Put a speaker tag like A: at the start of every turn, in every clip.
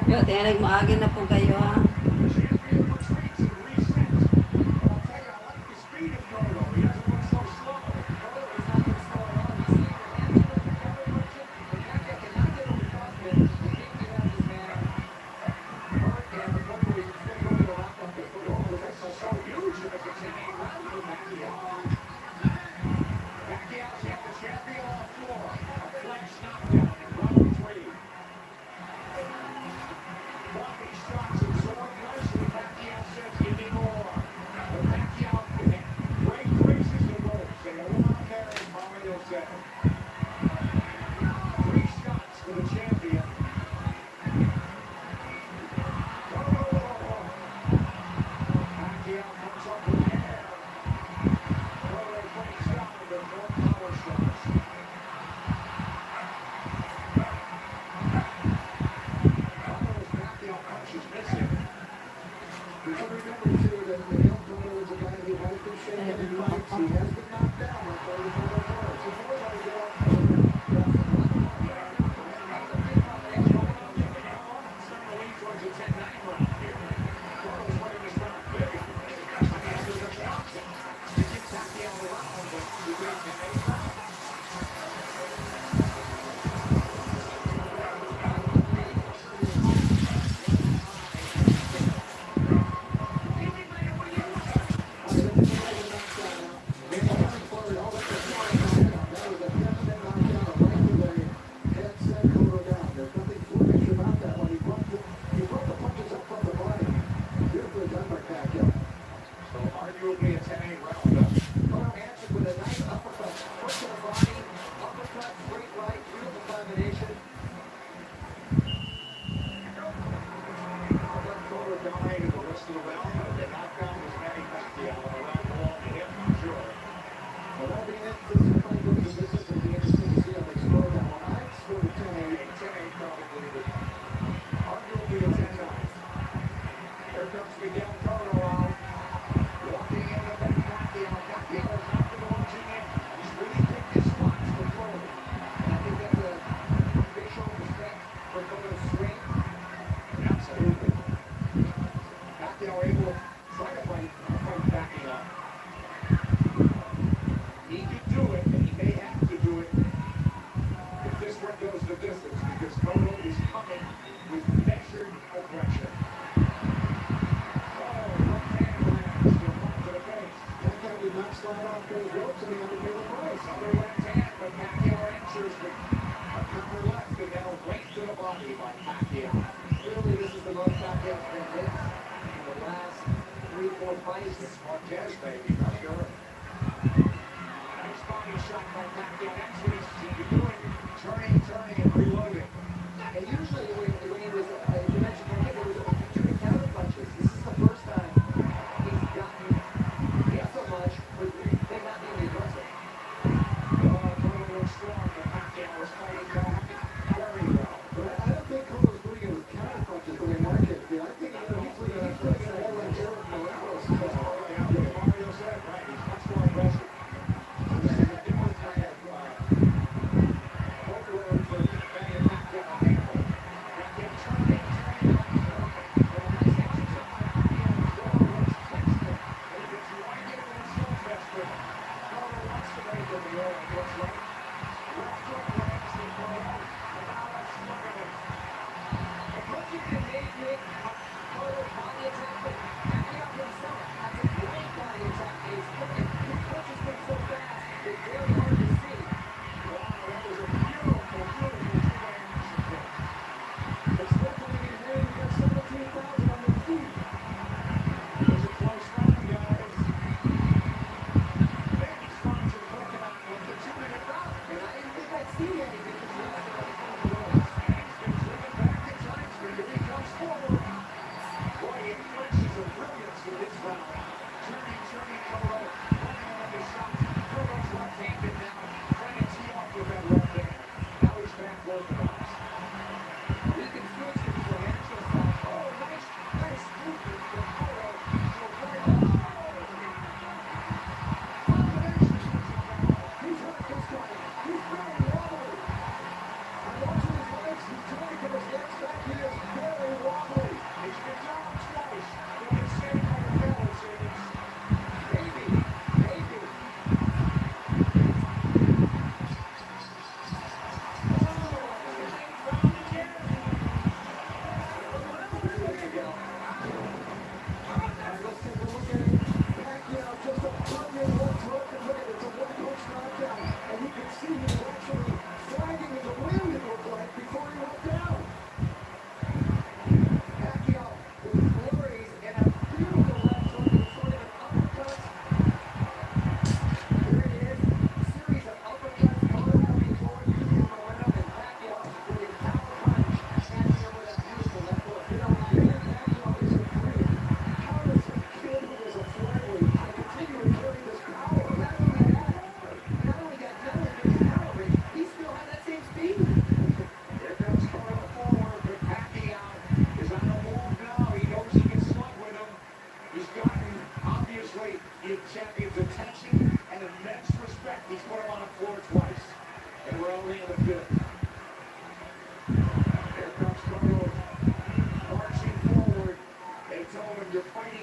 A: Yo, tiyanig maaga na po kayo ha.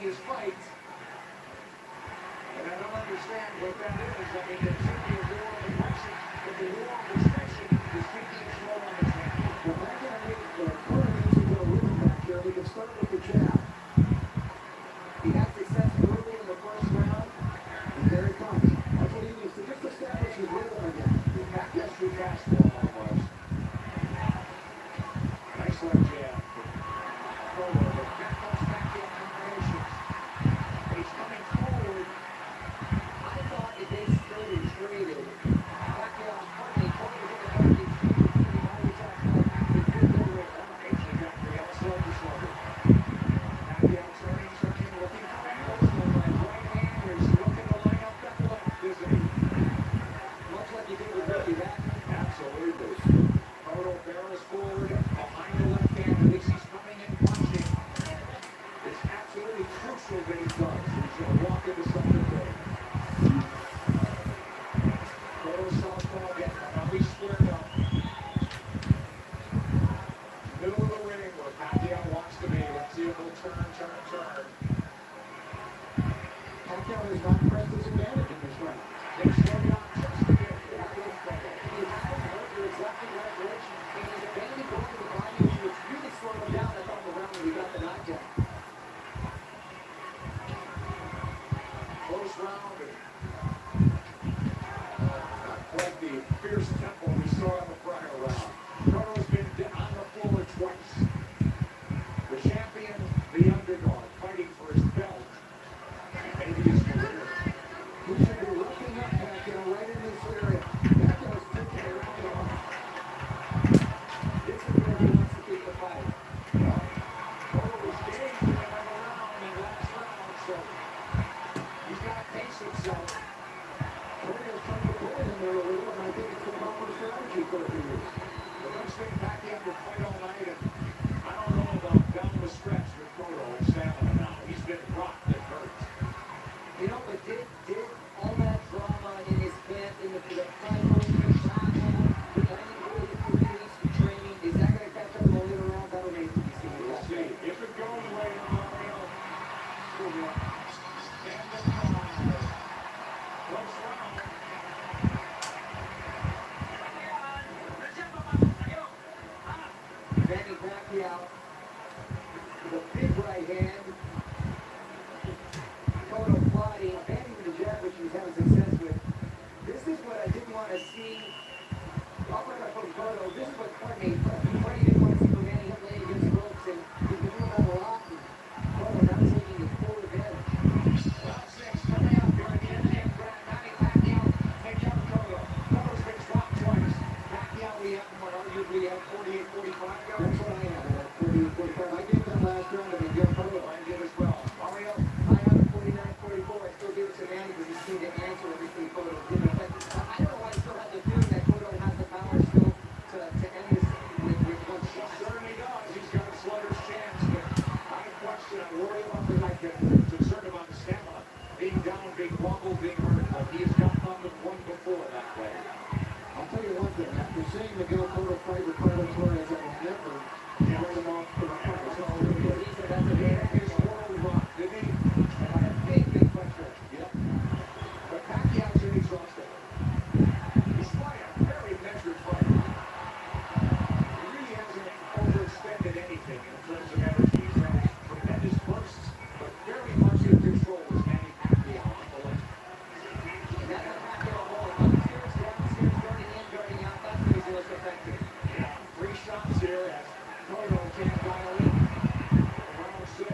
B: his fight. And I don't understand what that is. I mean, there should be a war of aggression, but the war of restriction is keeping it slow on the track.
C: Well, back in the corner needs to go with him back there. We can start with the jab. He had success early in the first round, and there it comes. That's what he needs to just establish his rhythm again.
B: Yes, we fastball almost. Nice left jab. Forward, but that comes back in combinations. He's coming forward.
C: I thought if they stood and traded, Pacquiao hardly told him to get the Pacquiao has not pressed his advantage in this round.
B: They slowed down just a bit.
C: He hasn't hurt. You're exactly right, Rich. And his advantage over the body, which really slowed him down, I thought, in the round when he got the knockdown.
B: Close round. Not quite the fierce tempo we saw in the prior round. Cotto's been on the floor twice. The champion, the underdog, fighting for his belt. Maybe his career.
C: He should be looking up Pacquiao right in this area. Pacquiao's taking it around him. This is where he wants to keep the fight.
B: Cotto was engaged in another round in last round, so he's got to pace himself.
C: Pacquiao's trying to pull him there a little, and I think it's the proper strategy for a few years.
B: The next thing Pacquiao will fight all night, and I don't know about down the stretch with Cotto and stamina now. He's been rocked and hurt.
C: You know, but did all that drama in his camp, in the fight over the travel, with only really a few weeks of training, is that going to catch up later on? That remains to be seen.
B: We'll see. If it goes later on, stand up high. Close round.
C: Manny Pacquiao with a big right hand. Cotto plotting, banning the jab, which he's having success with. This is what I didn't want to see. From Cotto, this is what Courtney didn't want to see from Manny laying against the ropes, and he's been doing that a lot. And Cotto now taking his full advantage.
B: Round 6 coming up here at the end of the Manny Pacquiao takes out Cotto. Cotto's been dropped twice. Pacquiao, we have him on arguably at 48-45
C: That's
B: goes.
C: what I have at 48-45. I gave that last round to Miguel Cotto.
B: I did as well. Mario,
C: I have it 49-44. I still give it to Manny because he seemed to answer everything Cotto did. But I don't know why I still have the feeling that Cotto has the power still to end this with one
B: he
C: shot.
B: certainly does. He's got a slugger's chance, but I question, I worry about the night, concerned about the stamina. Being down, being wobbled, being hurt. But he has gotten up and won before that way.
C: I'll tell you one thing. After seeing Miguel Cotto fight with Carlos Torres, I will never write him off for the fight. So he said that's a big
B: His world rock, didn't he?
C: big question.
B: Yep. But Pacquiao's inexhaustible. Despite a very measured fight, he really hasn't overextended anything in terms of energy. He's had tremendous bursts, but very much in control is Manny Pacquiao on the left.
C: And that's a Pacquiao ball. Upstairs, downstairs, guarding in, guarding out. That's where he's most effective.
B: Yeah, 3 shots here as Cotto can't dial in. Round 6.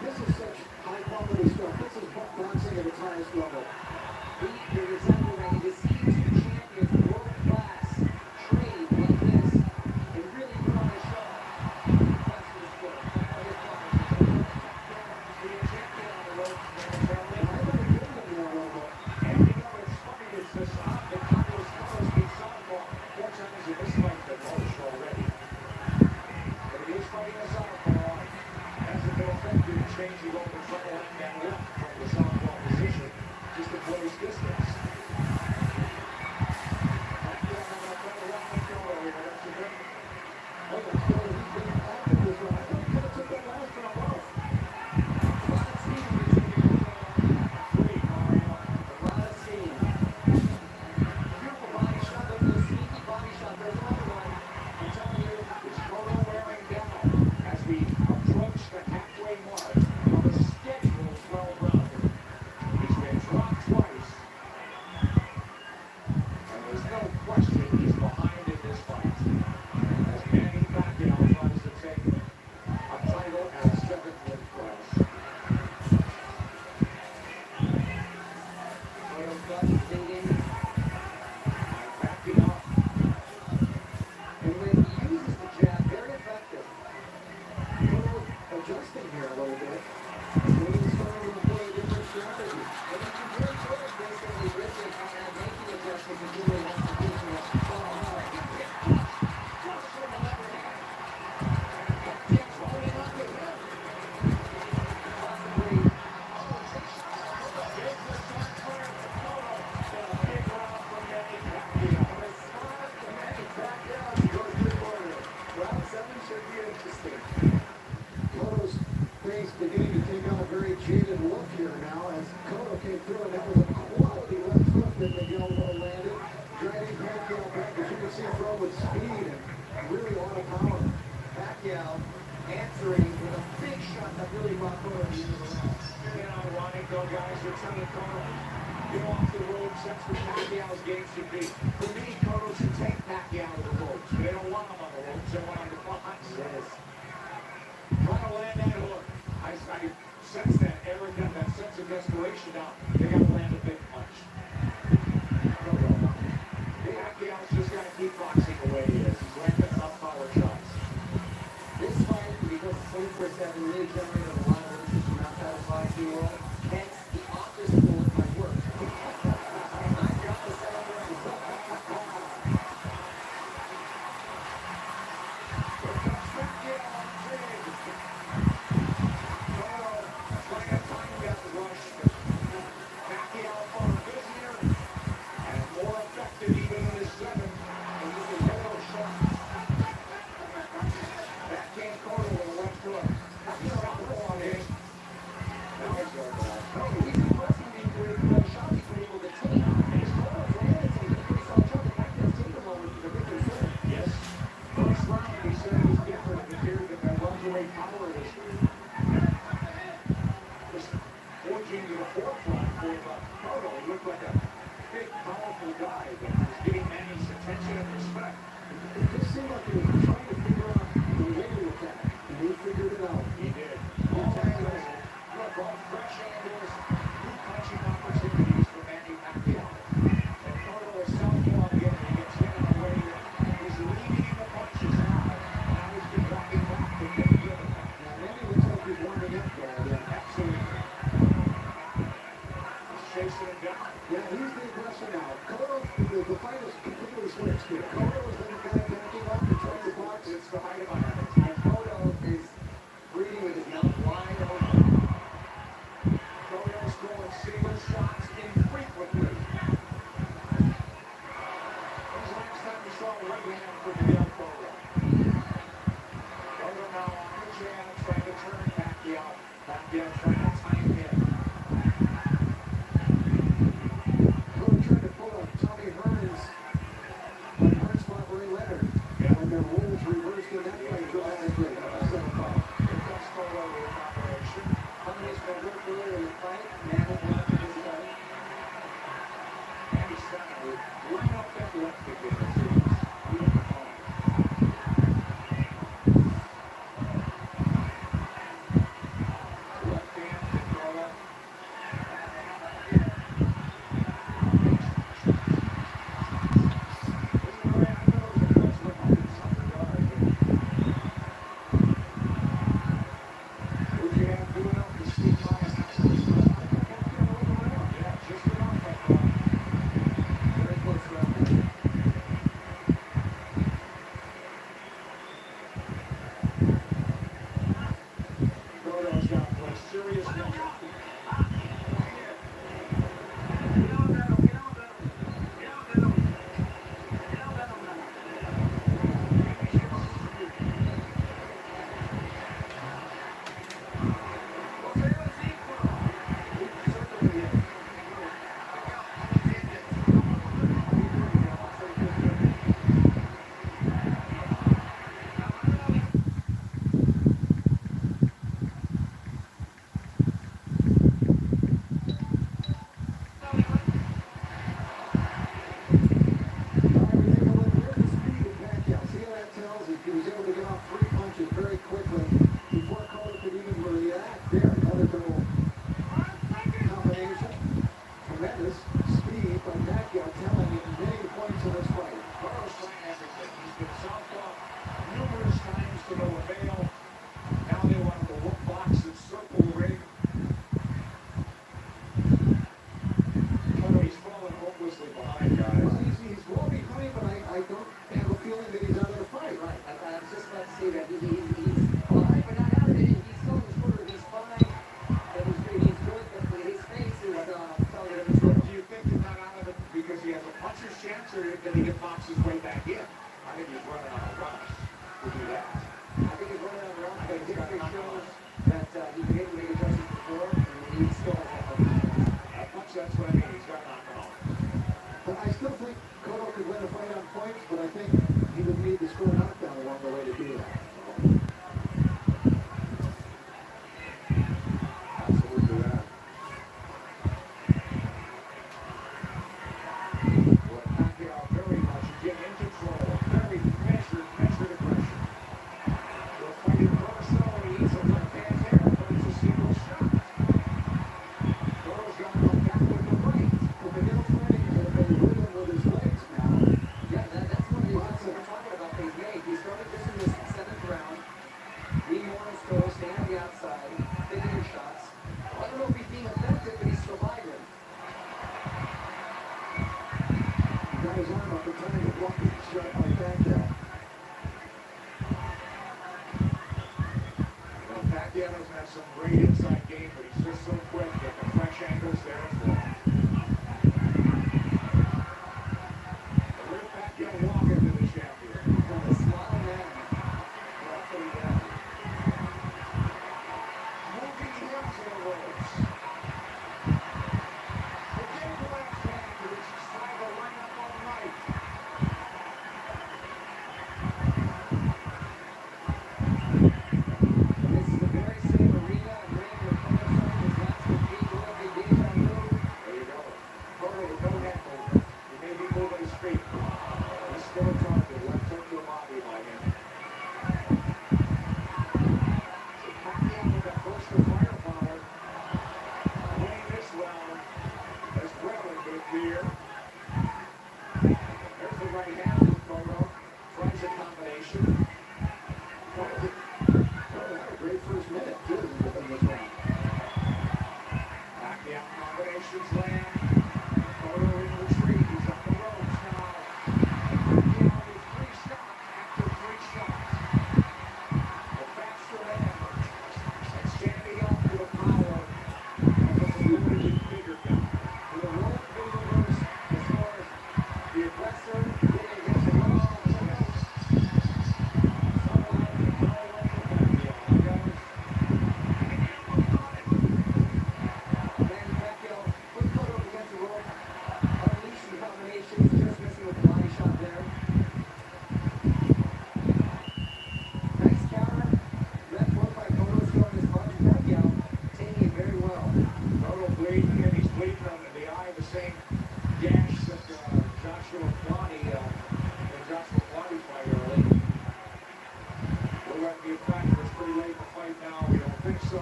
C: This is such high-quality stuff. This is boxing at its highest level. You're exaggerating to see two champions, world-class, trade like this, and really put on a show. That's the sport.
B: Be a champion on the ropes, man.
C: And I better give them that elbow.
B: And you know, it's funny, it's the sound that Cotto's being southpaw. 4 times in this fight than most already. But he is fighting a southpaw. Hasn't been effective in changing over front and left from the southpaw position. Just to close distance. Pacquiao having a better round than Cotto here. That's a good.
C: Oh, that's good. He's been active this round. I thought he could have took that last round off.
B: here now as Cotto came through, and that was a quality left hook that Miguel landed. Driving Pacquiao back, as you can see, throw with speed and really a lot of power.
C: Pacquiao answering with a big shot that really brought Cotto to the end of the round.
B: You know, ironic though, guys, we're trying to get off the ropes. That's what Pacquiao's game should be. For me, Cotto should take Pacquiao to the ropes. They don't want him on the ropes, they want him to box.
C: Yes.
B: Trying to land that hook. I sense that arrogance, that sense of desperation now. They got to land a big punch. Pacquiao's just got to keep boxing the way he is. He's landing some power shots.
C: This fight, because it's 24/7, really generated a lot of interest from outside the boxing world. Hence, the office rule of my work. I got the celebration.
B: Yeah, he's the aggressor now. Cotto, the fight is completely switched here. Cotto is the guy backing up and trying to box. It's the height of irony.
C: And Cotto is breathing with his mouth wide open.
B: Cotto's throwing single shots infrequently. When's the last time you saw a right hand for Miguel Cotto? Cotto now on the jab, trying to turn Pacquiao. Pacquiao trying to time him.
C: That he's been able to make adjustments before, and he still has
B: on points, but I think he would need to score a knockdown along the way to do that. Absolutely that. Well, Pacquiao very much again in control. Very measured aggression. Will fight it personally. He needs a left hand there, but it's a single shot. Cotto's got to go back with the right. But the middle fighting has been rhythm with his legs now.
C: Yeah, that's one of the shots that we're talking about that he's made. He started this in the 7th round. Being more on his toes, staying on the outside, taking his shots. I don't know if he's being effective, but he's surviving.
B: He got his arm up and trying to block the shot by Pacquiao. Well, Pacquiao doesn't have some great inside game, but he's just so quick that the fresh angles there as well. Where did Pacquiao walk into the champion?
C: From the small man. Roughly down.
B: Moving him to the ropes. The game left hand, which is trying to line up all night.
C: This is the very same arena and ring where Cotto started his last defeat. Will it be deja vu?
B: There you go. Cotto with no neck movement. He may be moving his feet. He's still a target. Left hook to the body by him. So Pacquiao with that burst of firepower. Winning this round as well in good gear. There's the right hand from Cotto. Tries a combination. Cotto had a great first minute, too, in this round. Pacquiao combinations land. Cotto in retreat. He's on the ropes now. Pacquiao with 3 shots after 3 shots. The faster man. And standing up to the power of the limited bigger guy.
C: The role of the reverse as far as the aggressor getting against the wall. Then Pacquiao put Cotto against the rope, unleashed the combinations, just missing with the body shot there. Nice counter. Left hook by Cotto throwing his punch. Pacquiao taking it very well.
B: Cotto bleeding, and he's bleeding under the eye of the same gash that Joshua Kwani fight early. Will that be a factor? It's pretty late in the fight now. We don't think so.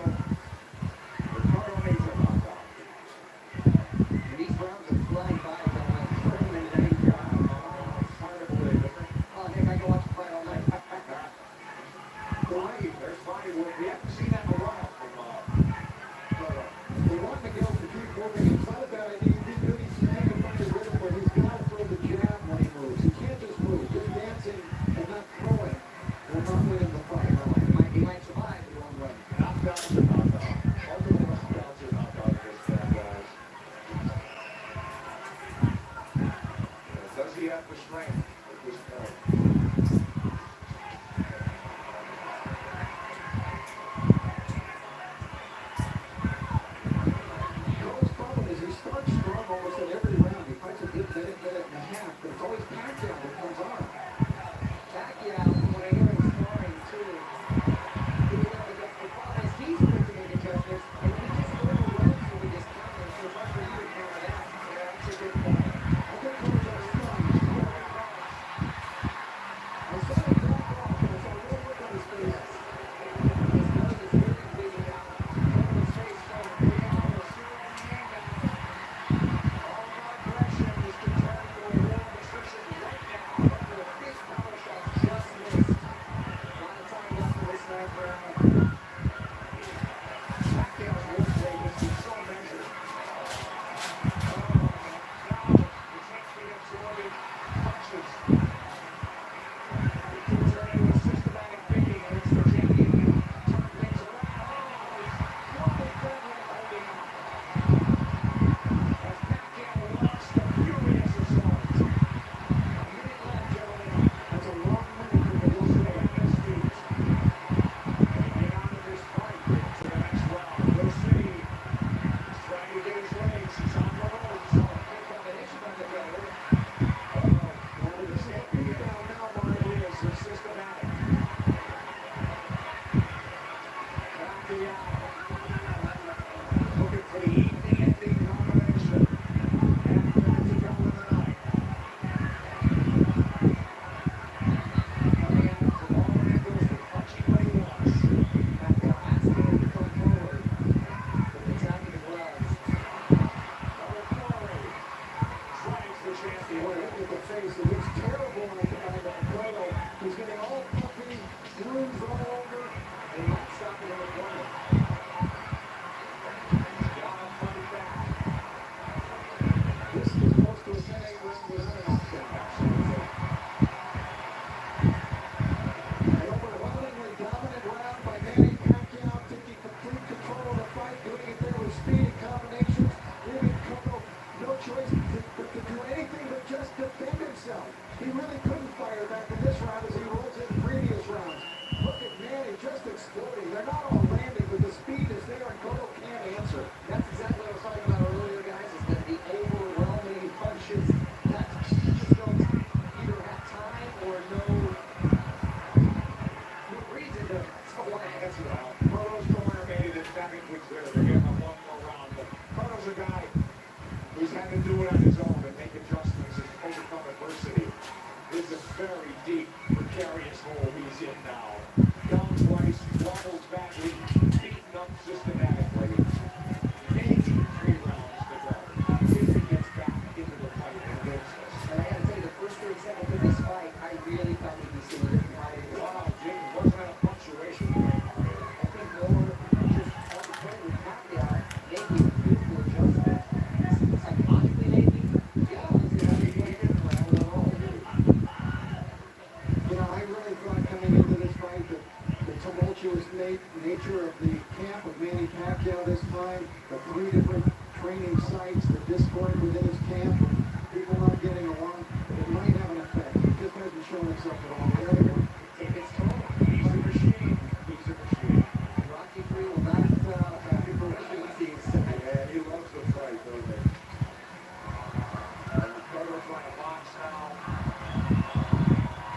B: But Cotto needs a knockout.
C: And these rounds are flying by, gentlemen. 30 minutes any round.
B: It's hard to believe, isn't it?
C: Oh, Nick, I can watch the fight all night.
B: Believe, there's body work. We haven't seen that in a while from Cotto.
D: We want Miguel to keep moving inside of that. I think he really needs to find a rhythm where he's got to throw the jab when he moves. He can't just move. Just dancing and not throwing will not win him the fight.
C: He might survive the long run.
B: Knockdowns are knockout. Multiple knockdowns are knockout against that guys. Does he have the strength at this point?
D: Cotto's problem is he starts strong almost in every round. He fights a good minute and a half, but it's always Pacquiao that comes on.
C: Pacquiao, when I hear him scoring too, the problem is he's quick to make adjustments, and he just overruns you with his counter, so it's hard for you to counter that.
B: Yeah, that's a good point.
D: I think Cotto's got a strong. I saw him back off, and I saw a little look on his face.
C: His nose is really bleeding out. Cover's face showing big hours.
B: All aggression is to turn to a war decision right now.
C: After a big power shot just missed. A lot of time left in this ninth round.
B: Pacquiao's work rate has been so measured. It's actually absorbing punches. It can turn into a systematic thinking, and it's the champion who turn things around. Oh, he's deadly holding on. As Pacquiao launched a furious assault. A minute left, gentlemen.
D: That's a long minute for Miguel.
B: We'll see him in his feet. And on the
D: exploding. They're not all landing, but the speed is there, and Cotto can't answer.
C: That's exactly what I was talking about earlier, guys, is that the overwhelming punches that just don't either have time or no reason to want to answer that.
B: Cotto's corner made it emphatically clear they're getting a one more round, but Cotto's a guy who's had to do it on his own and make adjustments and overcome adversity. This is a very deep, precarious hole he's in now. Down twice, wobbles badly, beaten up systematically. 83 rounds to go. If he gets back into the fight and wins this.
C: And I gotta tell you, the first 30 seconds of this fight, I really thought we'd be seeing a different fight.
B: Wow, Jim, wasn't that a punctuation point?
C: I think more just arbitrarily caveat, maybe physical adjustment, psychologically maybe. Yeah, it's gonna be good round and all.
D: You know, I really thought coming into this fight that the tumultuous nature of the camp of Manny Pacquiao this time, the 3 different training sites, the discord within his camp, people not getting along, it might have an effect. It just hasn't shown itself at all. The other one,
C: Take its toll.
B: He's a machine. He's a machine.
C: Rocky 3 will not have people easy.
B: Yeah, he loves the fight, doesn't he? Cotto's trying to box now.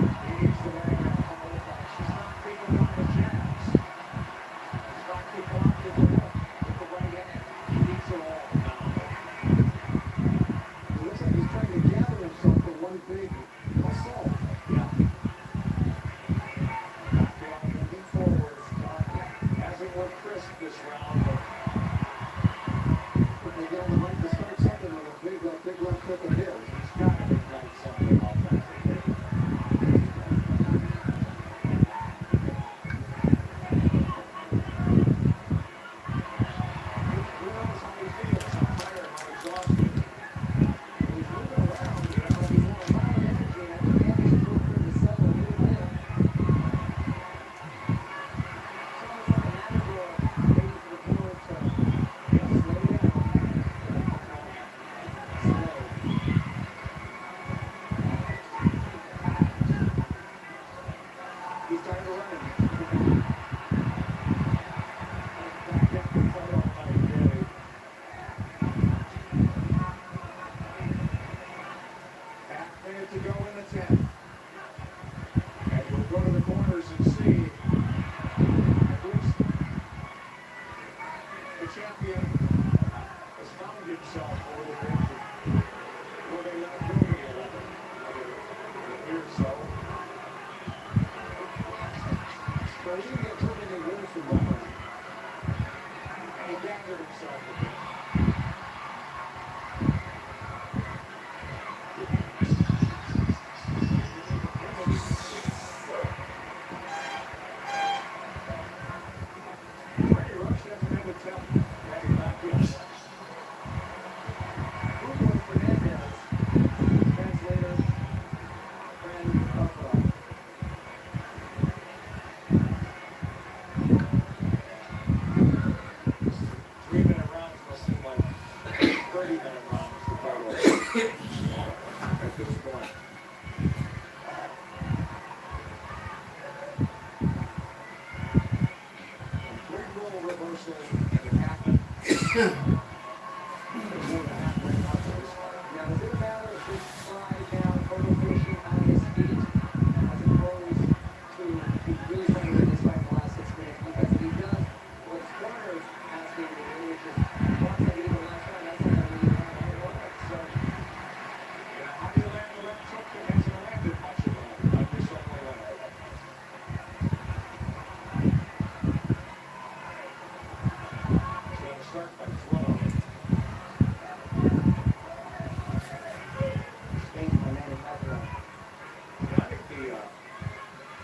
B: He needs to land that couple of punches. She's not keeping on the jabs. She's not keeping on with the right hand. He needs it all now.
D: it looks like he's trying to gather himself for one big assault.
B: Yeah. Pacquiao moving forward. Hasn't worked crisp this round, but
D: But they get on the right to start something with a big left hook of his.
B: he's got to ignite something offensively. Who knows how he feels? How tired, how exhausted.
C: He's moving around, you know, he's got a lot of energy, and I think Andy should go through the settle a little bit. It's almost like a matador waiting for the corner to slow down. Slow. He's starting to run.
B: Back down the fight up by Kay. Half minute to go in the 10th. And we'll go to the corners and see at least the champion has found himself over the ring. Will they let him go to the 11th? It appears so.
D: But he didn't get too many wins from that one.
B: And he gathered himself a bit. Freddie Rush hasn't been to tell Manny Pacquiao.
C: Hugo Fernandez, translator, friend of
B: 3-minute rounds must seem like 30-minute rounds to Cotto at this point. Complete role reversal, and it happened. More than halfway mark of this fight.
C: Now, does it matter if this slide down, Cotto finishing on his feet, as opposed to he really trying to win this fight in the last 6 minutes? Because if he does what his corner is asking him to do, which is box like he did the last time, that's not going to really happen at all. So,
B: How do you land the left hook that hasn't landed much of that? Like this only landed. He's going to start by throwing it.
C: Spain by Manny Pacquiao.
B: I think in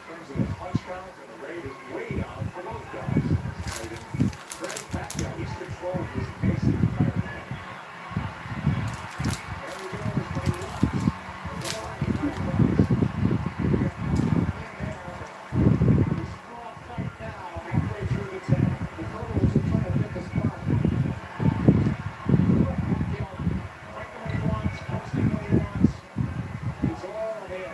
B: terms of the punch count and the rate is way down for both guys. Freddie Pacquiao, he's controlled his pace the entire time. There he goes, but he runs. He's strong fight now, halfway through the 10.
D: The Cotto was just trying to pick a spot.
B: Pacquiao, fighting what he wants, posting what he wants. It's all him.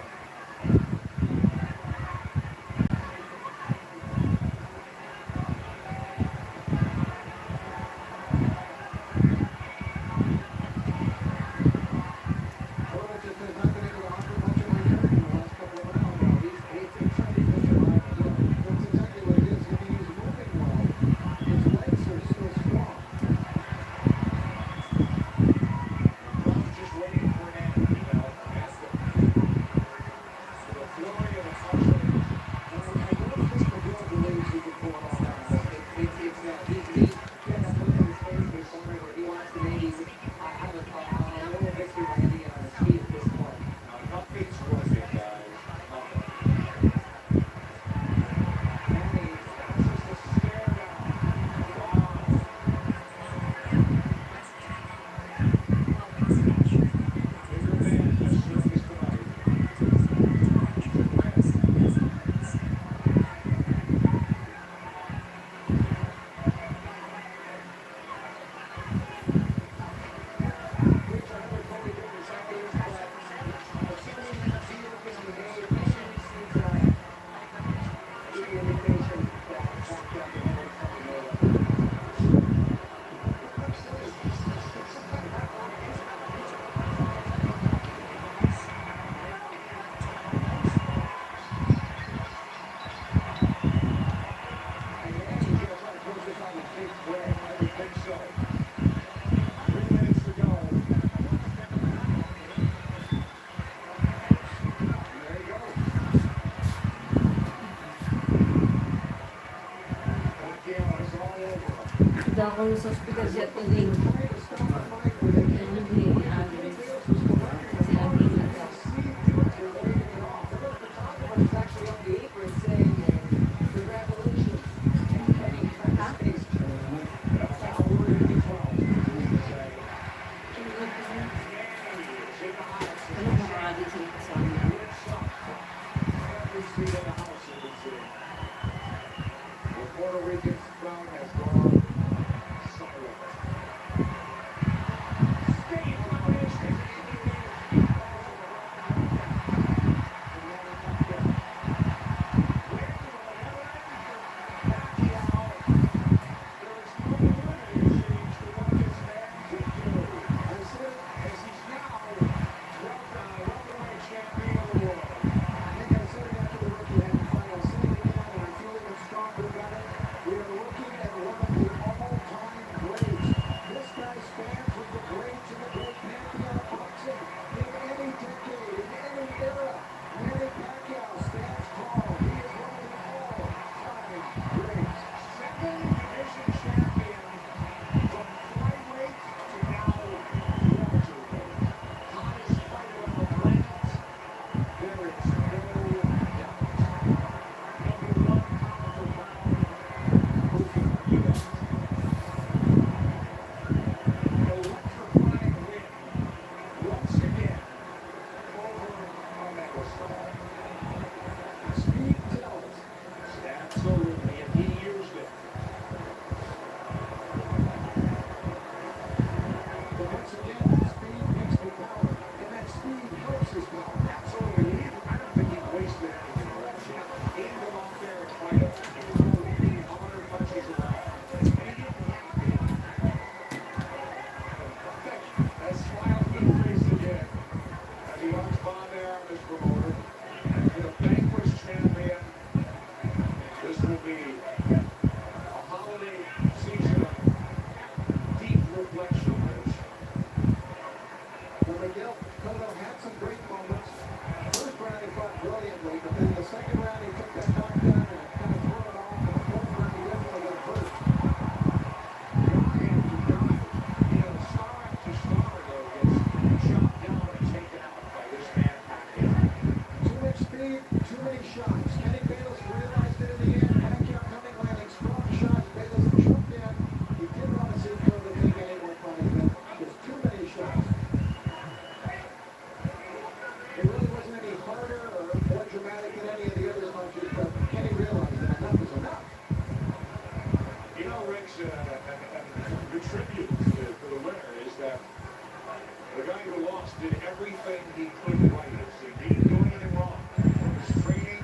A: daw ako sa hospital siya tuwing. Hindi, sinabi na daw. Ano ba marami sila kasama?
B: Puerto Rican's crown has gone silent. The tribute to the winner is that the guy who lost did everything he could right. He didn't do anything wrong. From his training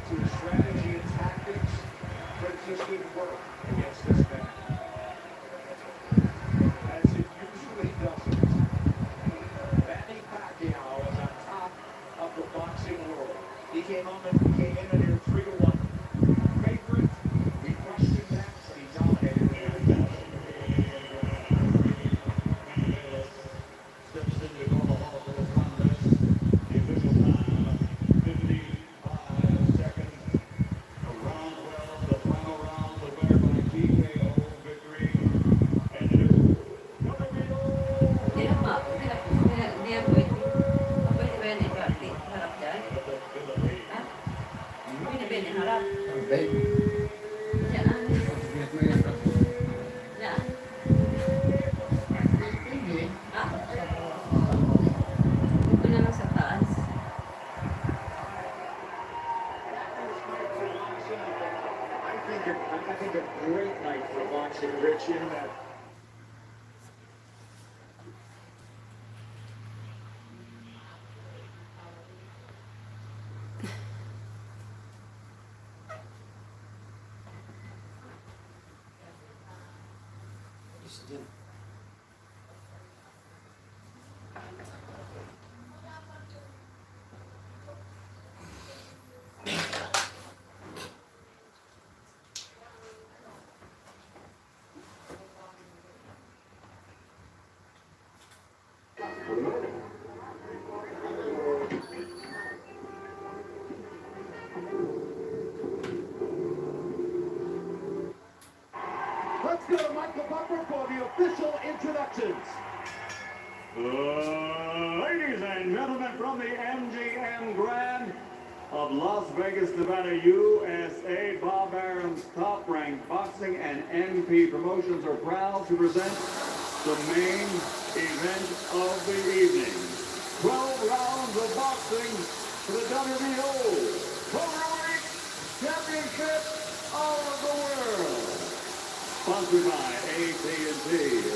B: to his strategy and tactics, but it just didn't work against this man. As it usually doesn't. Manny Pacquiao is on top of the boxing world. He came in at near 3-1. Favorite, we questioned that, but he dominated the match. Steps into the Hall of Congress. The official time, 55 seconds. Round 12, the final round, the winner by TKO victory. And it is
A: Hindi na pwede. Pwede ba yan harap dyan? Ha? Pwede ba yan harap? Diyan ah. Diyan. Ah? Ito na lang sa taas.
B: I think a great night for boxing, Rich, in that let's go to Michael Butler for the official introductions. Ladies and gentlemen, from the MGM Grand of Las Vegas, Nevada, USA, Bob Arum's top-ranked boxing and MP promotions are proud to present the main event of the evening. 12 rounds of boxing for the WBO Cruiserweight Championship of the World. Sponsored by AT&T,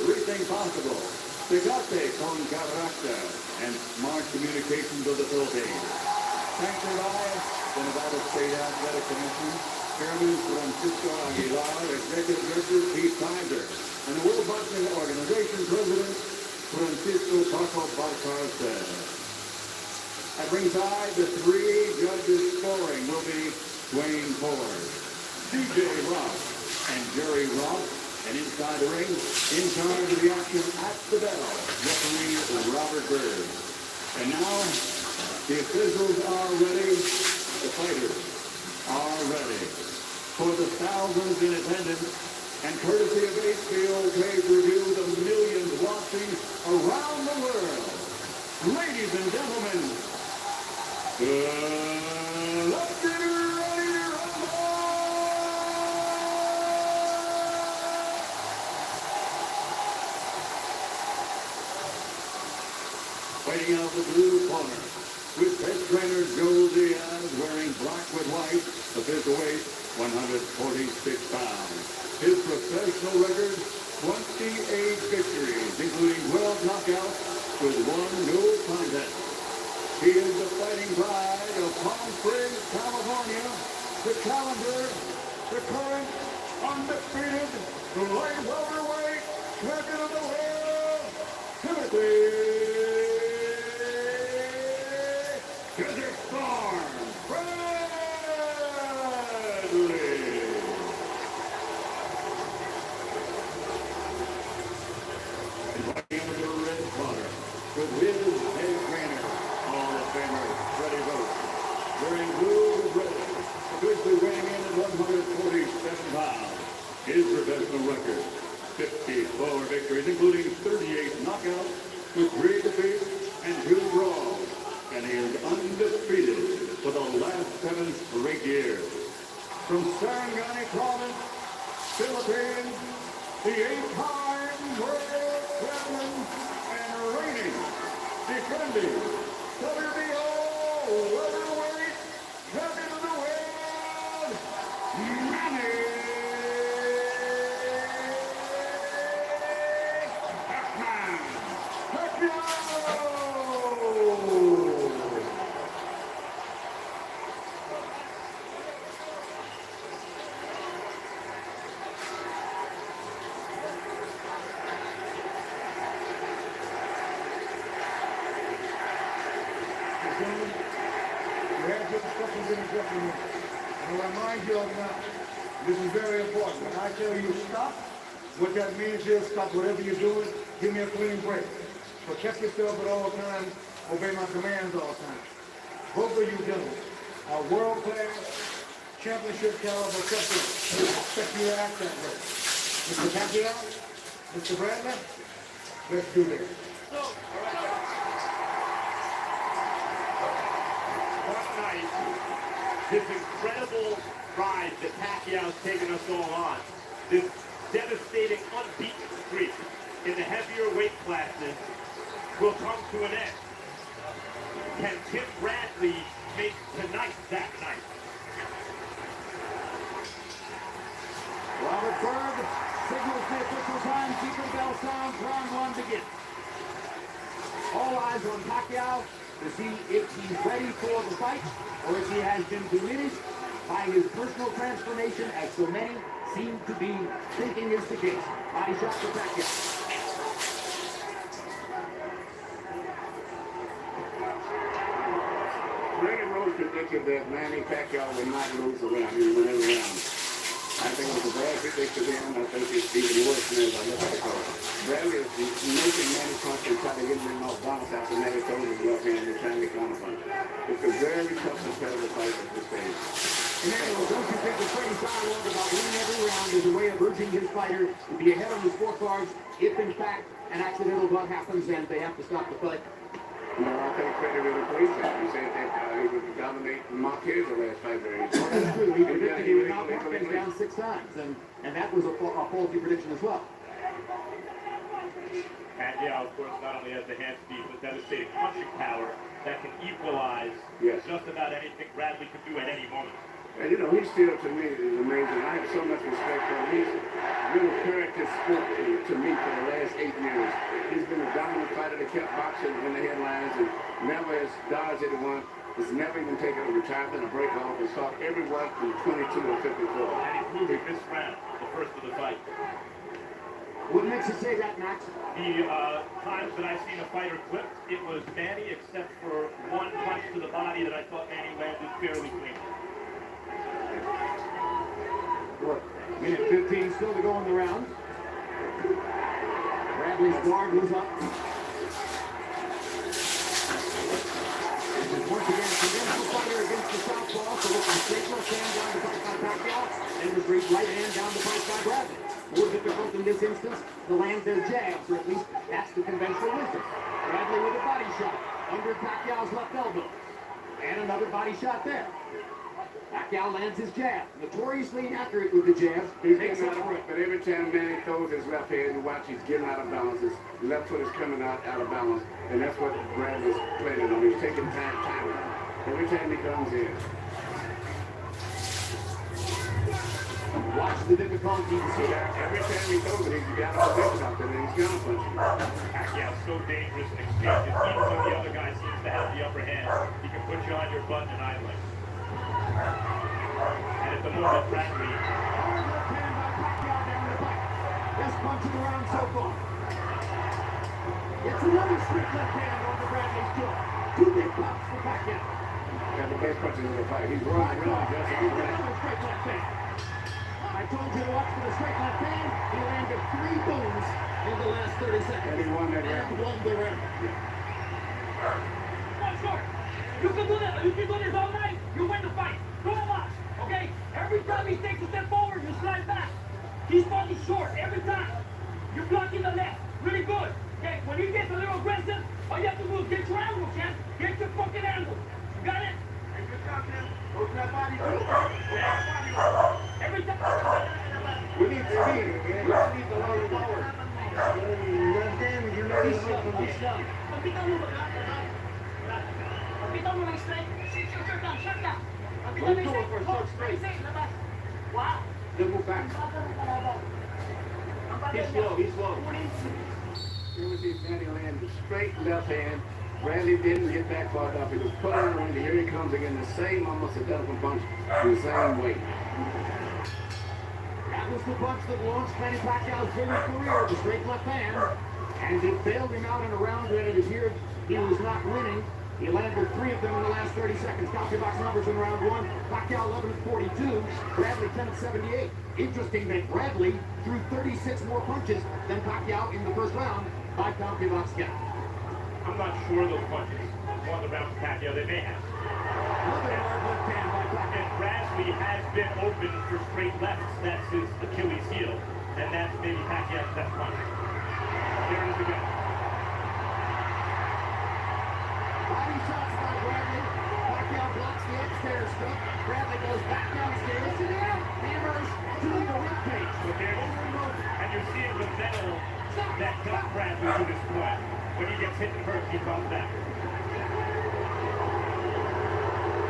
B: Everything Possible, Tecate con Cataracta, and Smart Communications of the Philippines. Sanctioned by the Nevada State Athletic Commission, Chairman Francisco Aguilar, Executive Director Pete Kaiser, and the World Boxing Organization President Francisco Paco Barcarce. At ringside, the three judges scoring will be Dwayne Ford, DJ Ross, and Jerry Ross. And inside the ring, in charge of the action at the bell, referee Robert Bird. And now, the officials are ready, the fighters are ready. For the thousands in attendance, and courtesy of HBO pay-per-view, the millions watching around the world. Ladies and gentlemen, let's get ready to rumble! Fighting out the blue corner, with head trainer Joe Diaz wearing black with white, official weight 146 pounds. His professional record, 28 victories, including 12 knockouts with 1 no contest. He is the fighting pride of Palm Springs, California, the challenger, the current undefeated light welterweight champion of the world, Timothy with his head trainer, Hall of Famer Freddie Roach, wearing blue with red, officially weighing in at 147 pounds. His professional record, 54 victories, including 38 knockouts, with 3 defeats and 2 draws. And he is undefeated for the last 7 straight years. From Sarangani Province, Philippines, the 8-time world champion and reigning, defending WBO welterweight champion of the world, Manny Pacquiao. We have good instructions in the dressing room. And I remind you of now, this is very important. When I tell you stop, what that means is stop whatever you're doing, give me a clean break. Protect yourself at all times, obey my commands all the time. Both of you gentlemen are world-class, championship caliber customers. I expect you to act that way. Mr. Pacquiao, Mr. Bradley, let's do this.
E: This incredible ride that Pacquiao's taken us all on, this devastating, unbeaten streak in the heavier weight classes will come to an end. Can Tim Bradley make tonight that night?
B: Robert Berg signals the official timekeeper. Bell sounds. Round 1 begins. All eyes on Pacquiao to see if he's ready for the fight or if he has been diminished by his personal transformation, as so many seem to be thinking is the case. Body shot for Pacquiao.
F: Freddie Roach predicted that Manny Pacquiao would not lose around. He would win every round. I think it was a bad prediction to him. I think it's even worse than as I look at it. Bradley is making Manny punch and trying to get him off balance after Manny throws his left hand and trying to get counter punch. It's a very tough competitive fight at this stage.
C: And then those who think the Freddie dialogue about winning every round is a way of urging his fighter to be ahead on the scorecards if, in fact, an accidental butt happens and they have to stop the fight.
F: No, I think Freddie really believes that. He said that he would dominate Marquez the last fight there.
C: Well, that's true. He predicted he would knock Marquez down 6 times, and that was a faulty prediction as well.
E: Pacquiao, of course, not only has the hand speed, but devastating punching power that can equalize just about anything Bradley can do at any moment.
F: And you know, he still, to me, is amazing. I have so much respect for him. He's really carried this sport to me for the last 8 years. He's been a dominant fighter that kept boxing in the headlines and never has dodged anyone. Has never even taken a retirement, a break off, and fought everyone from 22 to 54.
E: And he's moving this round, the first of the fight.
C: What makes you say that, Max?
E: The times that I've seen a fighter clipped, it was Manny, except for one punch to the body that I thought Manny landed fairly clean.
C: Look, minute 15 still to go in the round. Bradley's guard was up. This is once again a conventional fighter against the southpaw, so looking straight left hand down the pipe by Pacquiao, and the straight right hand down the pipe by Bradley. More difficult in this instance to land their jabs, or at least that's the conventional wisdom. Bradley with a body shot under Pacquiao's left elbow. And another body shot there. Pacquiao lands his jab. Notoriously inaccurate with the jabs.
F: He's getting out of it, but every time Manny throws his left hand, you watch he's getting out of balance. His left foot is coming out of balance, and that's what Bradley's playing on. He's taking time every time he comes in.
C: Watch the difficulty.
F: Every time he throws it, he's got a position out there, and he's gonna punch you.
E: Pacquiao's so dangerous in exchanges. Even when the other guy seems to have the upper hand, he can put you on your butt and idling. And at the moment, Bradley...
C: Left hand by Pacquiao down the pipe. Best punch of the round so far. It's another straight left hand over Bradley's jaw. 2 big pops for Pacquiao.
F: Got the best punches in the fight. He's running around just to get back.
C: Another straight left hand. I told you to watch for the straight left hand. He landed 3 booms in the last 30 seconds.
F: And he won that round.
C: And won the round.
G: Short. You can do that. You can do this all night. You win the fight. Go on. Okay? Every time he takes a step forward, you slide back. He's falling short every time. You're blocking the left. Really good. Okay? When he gets a little aggressive, all you have to do is get your angle, champ. Get your fucking angle. You got it? Good job, man. Go to that body. Every time.
F: We need speed, man. We need the lower power. Left hand, you know he's
G: Pagpitaw mo lang straight. Short lang, short lang. Pagpitaw mo yung straight. Straight, labas. Wow.
F: Then move back. He's slow. Here we see Manny land the straight left hand. Bradley didn't get back far enough. He was put on the ring. Here he comes again. The same, almost identical punch, the same weight.
C: That was the punch that launched Manny Pacquiao's very career, the straight left hand. And it bailed him out in a round when it appeared he was not winning. He landed 3 of them in the last 30 seconds. CompuBox numbers in round 1. Pacquiao 11-42. Bradley 10-78. Interesting that Bradley threw 36 more punches than Pacquiao in the first round by CompuBox count.
E: I'm not sure those punches won the round for Pacquiao. They may have.
C: Another hard left hand by Pacquiao.
E: And Bradley has been open for straight lefts. That's his Achilles heel. And that's maybe Pacquiao's best punch. There it is again.
C: Body shots by Bradley. Pacquiao blocks the upstairs stuff. Bradley goes back downstairs and hammers to the ribcage.
E: But there's, and you're seeing the metal that got Bradley to this point. When he gets hit and hurt, he comes back.
C: A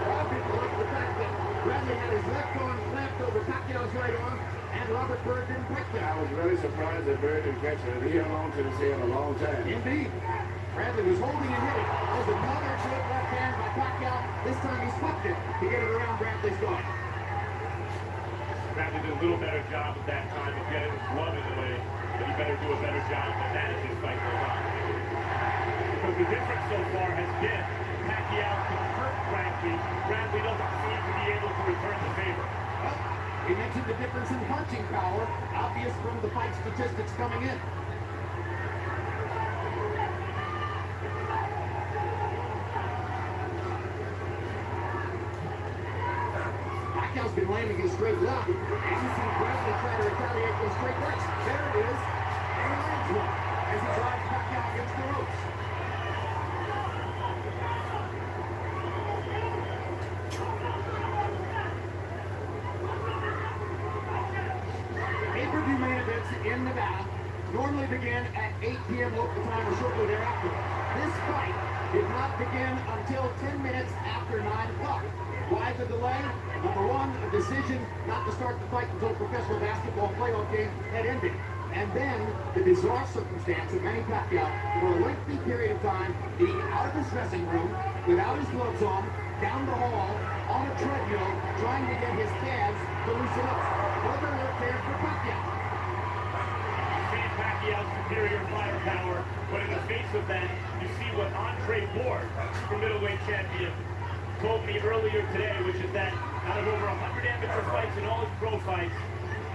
C: lot of people like the fact that Bradley had his left arm clamped over Pacquiao's right arm, and Robert Byrd didn't break
F: I
C: that.
F: was really surprised that Bird didn't catch it. He held on to his head a long time.
C: Indeed. Bradley was holding and hitting. That was another good left hand by Pacquiao. This time he swept it to get it around Bradley's guard.
E: Bradley did a little better job at that time of getting his glove in the way, but he better do a better job than that as this fight goes on. Because the difference so far has been Pacquiao can hurt Bradley. Bradley doesn't seem to be able to return the favor.
C: Well, we mentioned the difference in punching power, obvious from the fight statistics coming in. Pacquiao's straight left. And you see Bradley try to retaliate with straight left. There it is. And he lands one as he drives Pacquiao against the ropes. Pay-per-view main events in Nevada normally begin at 8 p.m. local time or shortly thereafter. This fight did not begin until 10 minutes after 9 o'clock. Why the delay? Number one, a decision not to start the fight until the professional basketball playoff game had ended. And then the bizarre circumstance of Manny Pacquiao, for a lengthy period of time, being out of his dressing room, without his gloves on, down the hall, on a treadmill, trying to get his calves to loosen up. Another left hand for Pacquiao.
E: See Pacquiao's superior firepower, but in the face of that, you see what Andre Ward, super middleweight champion, told me earlier today, which is that out of over 100 amateur fights in all his pro fights,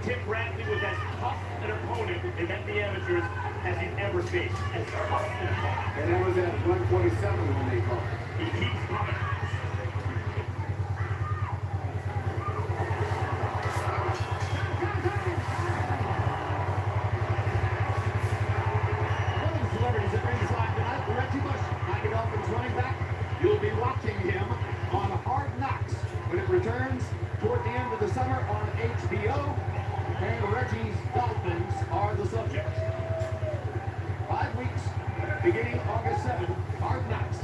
E: Tim Bradley was as tough an opponent in the amateurs as he's ever faced. As tough an opponent.
F: And that was at 147 when they fought.
E: He keeps coming.
C: One of the celebrities at ringside tonight, Reggie Bush, Miami Dolphins running back. You'll be watching him on Hard Knocks when it returns toward the end of the summer on HBO. And Reggie's Dolphins are the subject. 5 weeks, beginning August 7th, Hard Knocks.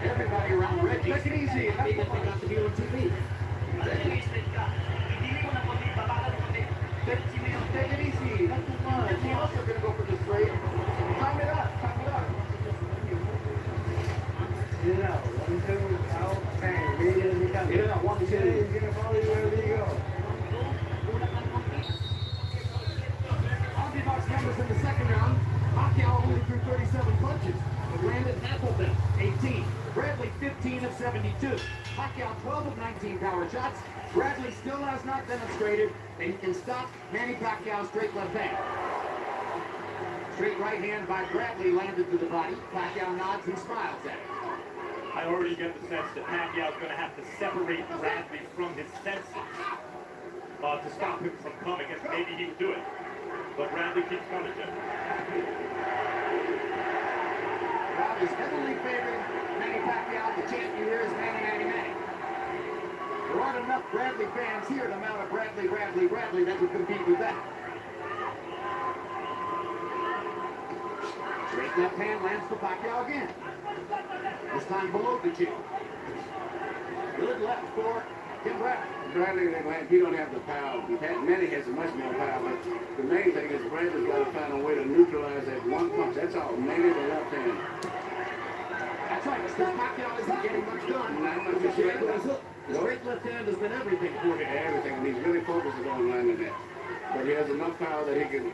C: Everybody around Reggie. Take it easy. They got to be on TV. Take it easy. Not too much. Reggie also going to go for the straight. Time it up. Time it up.
H: Get it out. 1, 2, out, bang.
C: Get it out. 1, 2.
H: He's gonna follow you wherever you go.
C: Orthodox numbers in the second round. Pacquiao only threw 37 punches, but landed half of them, 18. Bradley 15 of 72. Pacquiao 12 of 19 power shots. Bradley still has not demonstrated that he can stop Manny Pacquiao's straight left hand. Straight right hand by Bradley landed to the body. Pacquiao nods and smiles at it.
E: I already get the sense that Pacquiao's going to have to separate Bradley from his senses to stop him from coming, and maybe he would do it. But Bradley keeps coming, Jim.
C: Crowd is heavily favoring Manny Pacquiao. The champion here is Manny. There aren't enough Bradley fans here to mount a Bradley that would compete with that. Straight left hand lands for Pacquiao again. This time below the chin. Good left for Tim Bradley.
F: Bradley, he don't have the power. Manny has much more power, but the main thing is Bradley's got to find a way to neutralize that one punch. That's all. Mainly the left hand.
C: That's right, because Pacquiao isn't getting much done.
F: Not much
C: The
F: of straight
C: straight
F: left.
C: left hand has been everything for him.
F: Everything, and he's really focusing on landing that. But he has enough power that he can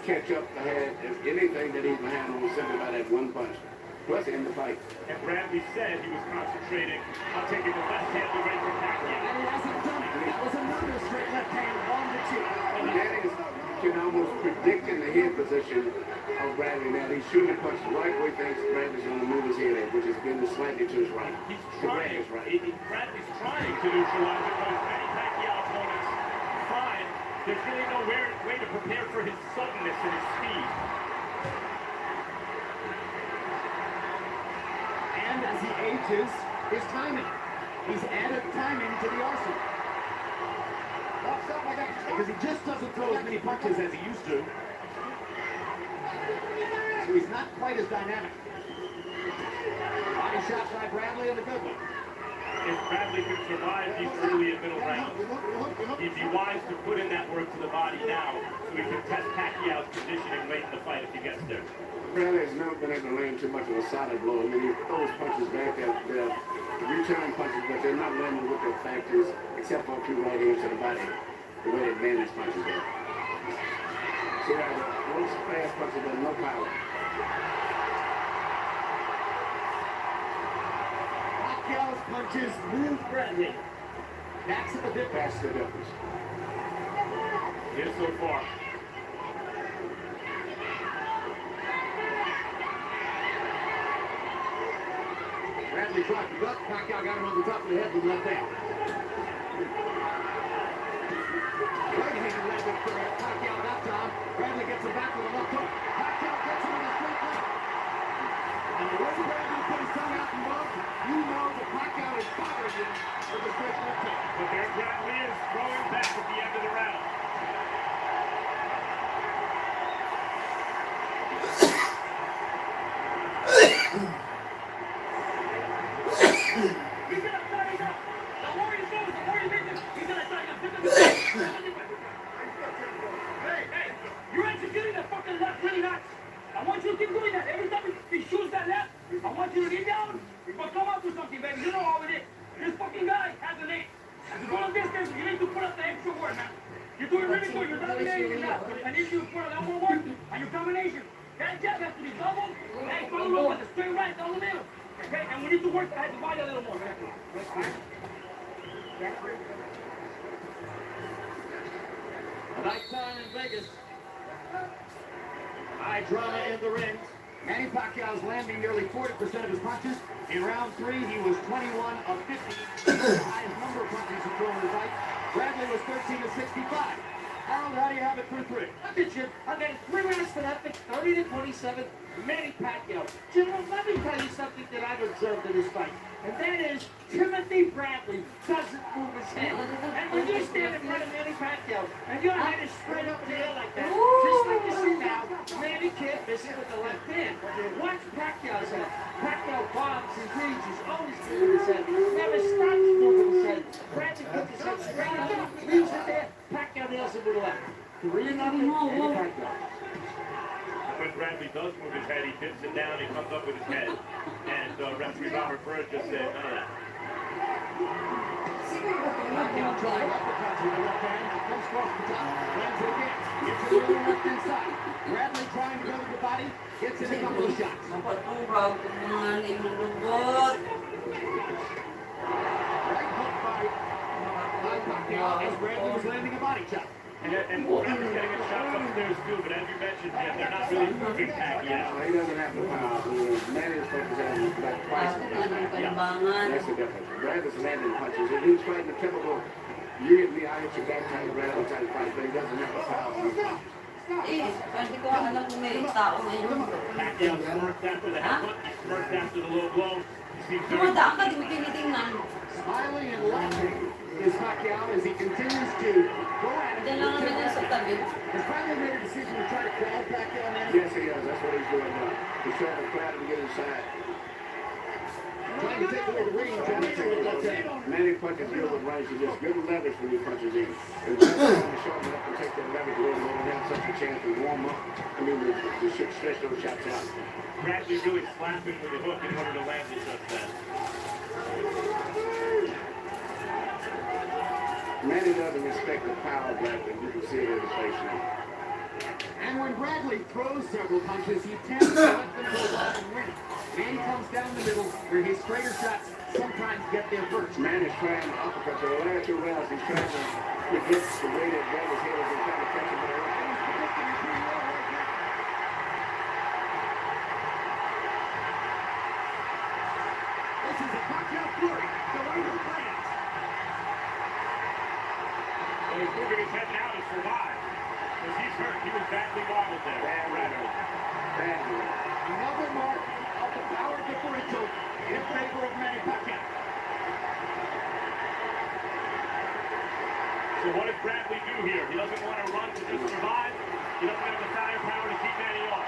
F: catch up ahead of anything that he's behind on simply by that one punch. Plus in the fight.
E: And Bradley said he was concentrating on taking the left hand away from Pacquiao.
C: And he hasn't done it. That was another straight left hand on the chin.
F: And Manny can almost predict in the head position of Bradley now. He's shooting a punch right where he thinks Bradley's going to move his head at, which is been slightly to his right.
E: He's
F: To
E: trying.
F: Bradley's right.
E: Bradley's trying to neutralize it, but as many Pacquiao opponents find, there's really no way to prepare for his suddenness and his speed.
C: And as he ages, his timing. He's added timing to the arsenal. Because he just doesn't throw as many punches as he used to. So he's not quite as dynamic. Body shot by Bradley and a good one.
E: If Bradley can survive these early and middle rounds, he'd be wise to put in that work to the body now so he can test Pacquiao's conditioning late in the fight if he gets there.
F: Bradley has never been able to land too much of a solid blow. I mean, he throws punches back at the return punches, but they're not landing with their factors, except for a few right hands to the body, the way they land his punches are. See how those fast punches have no power.
C: Pacquiao's punches move Bradley. That's the difference.
F: That's the difference.
E: Yes, so far.
C: Bradley Bradley tried to duck. Pacquiao got him on the top of the head with the left hand. Right-handed leg whip for Pacquiao that time. Bradley gets him back with a left hook. Pacquiao gets him with a straight left. And the way Bradley put his tongue out and mouth, you know that Pacquiao is bothering you with a straight left hook.
E: But there Bradley is throwing back at the end of the round.
G: You're executing that fucking left really nice. I want you to keep doing that. Every time he shoots that left, I want you to get down, but come up with something, baby. You know how it is. This fucking guy has an aim. To go on distance, you need to put up the extra work, man. You're doing really good. You're dominating now. I need you to put a lot more work on your combination. That jab has to be double. Hey, follow up with a straight right down the middle. Okay, and we need to work to divide a little more.
C: A night time in Vegas. High drama in the ring. Manny Pacquiao's landing nearly 40% of his punches. In round 3, he was 21 of 50. The highest number of punches he thrown in the fight. Bradley was 13 of 65. Harold, how do you have it through 3?
I: I bet you, I got 3 rounds for that, 30 to 27, Manny Pacquiao. General, let me tell you something that I've observed in this fight, and that is Timothy Bradley doesn't move his head. And when you stand in front of Manny Pacquiao, and your head is spread up in the air like that, just like you see now, Manny can't miss it with the left hand. Watch Pacquiao's head. Pacquiao bombs and greens, he's always moving his head, never stops moving his head. Bradley puts his head straight up, leaves it there, Pacquiao nails him with the left. 3-0, Manny Pacquiao.
E: When Bradley does move his head, he dips it down, he comes up with his head. And referee Robert Bird just said, none of that.
C: Pacquiao trying uppercuts with the left hand, comes across the top, lands it again, gets it to the left inside. Bradley trying to go to the body, gets in a couple of shots.
A: Mapaturaw ko mga nilulubot.
C: Right hook by Pacquiao as Bradley was landing a body shot.
E: And Bradley's getting his shots upstairs too, but as you mentioned, they're not really moving Pacquiao.
F: He doesn't have the power. Manny is supposed to have like twice the
A: Tapos ng kalimbangan.
F: That's the difference. Bradley's landing punches. If he's fighting the typical, you hit me, I hit you back type Bradley type fight, but he doesn't have the power on his punches.
A: Eh, hindi ko alam kung may tao ngayon.
E: Pacquiao smirked after the headbutt, he smirked after the low blow. He seems very...
A: Dumadaan ka, di mo tinitingnan.
C: Smiling and laughing is Pacquiao as he continues to go at it.
A: Diyan lang naman yan sa tabi.
C: Has Bradley made a decision to try to crowd Pacquiao now?
F: Yes, he is. That's what he's doing now. He's trying to crowd him to get inside.
C: Trying to take away the range on the left hand.
F: Manny punches good with range. He gets good leverage when he punches in. And Bradley's trying to show him up and take that leverage away and let him have such a chance to warm up. I mean, to stretch those shots out.
E: Bradley really slapping with the hook in order to land it just then.
F: Manny doesn't respect the power of Bradley. You can see it in his face now.
C: And when Bradley throws several punches, he tends to let them go wide and win. Manny comes down the middle where his straighter shots sometimes get there first.
F: Manny's trying to uppercut. So the last 2 rounds, he's trying to predict the way that Bradley's head is and trying to catch him there.
C: This is a Pacquiao flurry. The way he lands.
E: So he's moving his head now to survive. Because he's hurt. He was badly wobbled there.
F: Badly.
C: Another mark of the power differential in favor of Manny Pacquiao.
E: So what does Bradley do here? He doesn't want to run to just survive. He doesn't have the firepower to keep Manny off.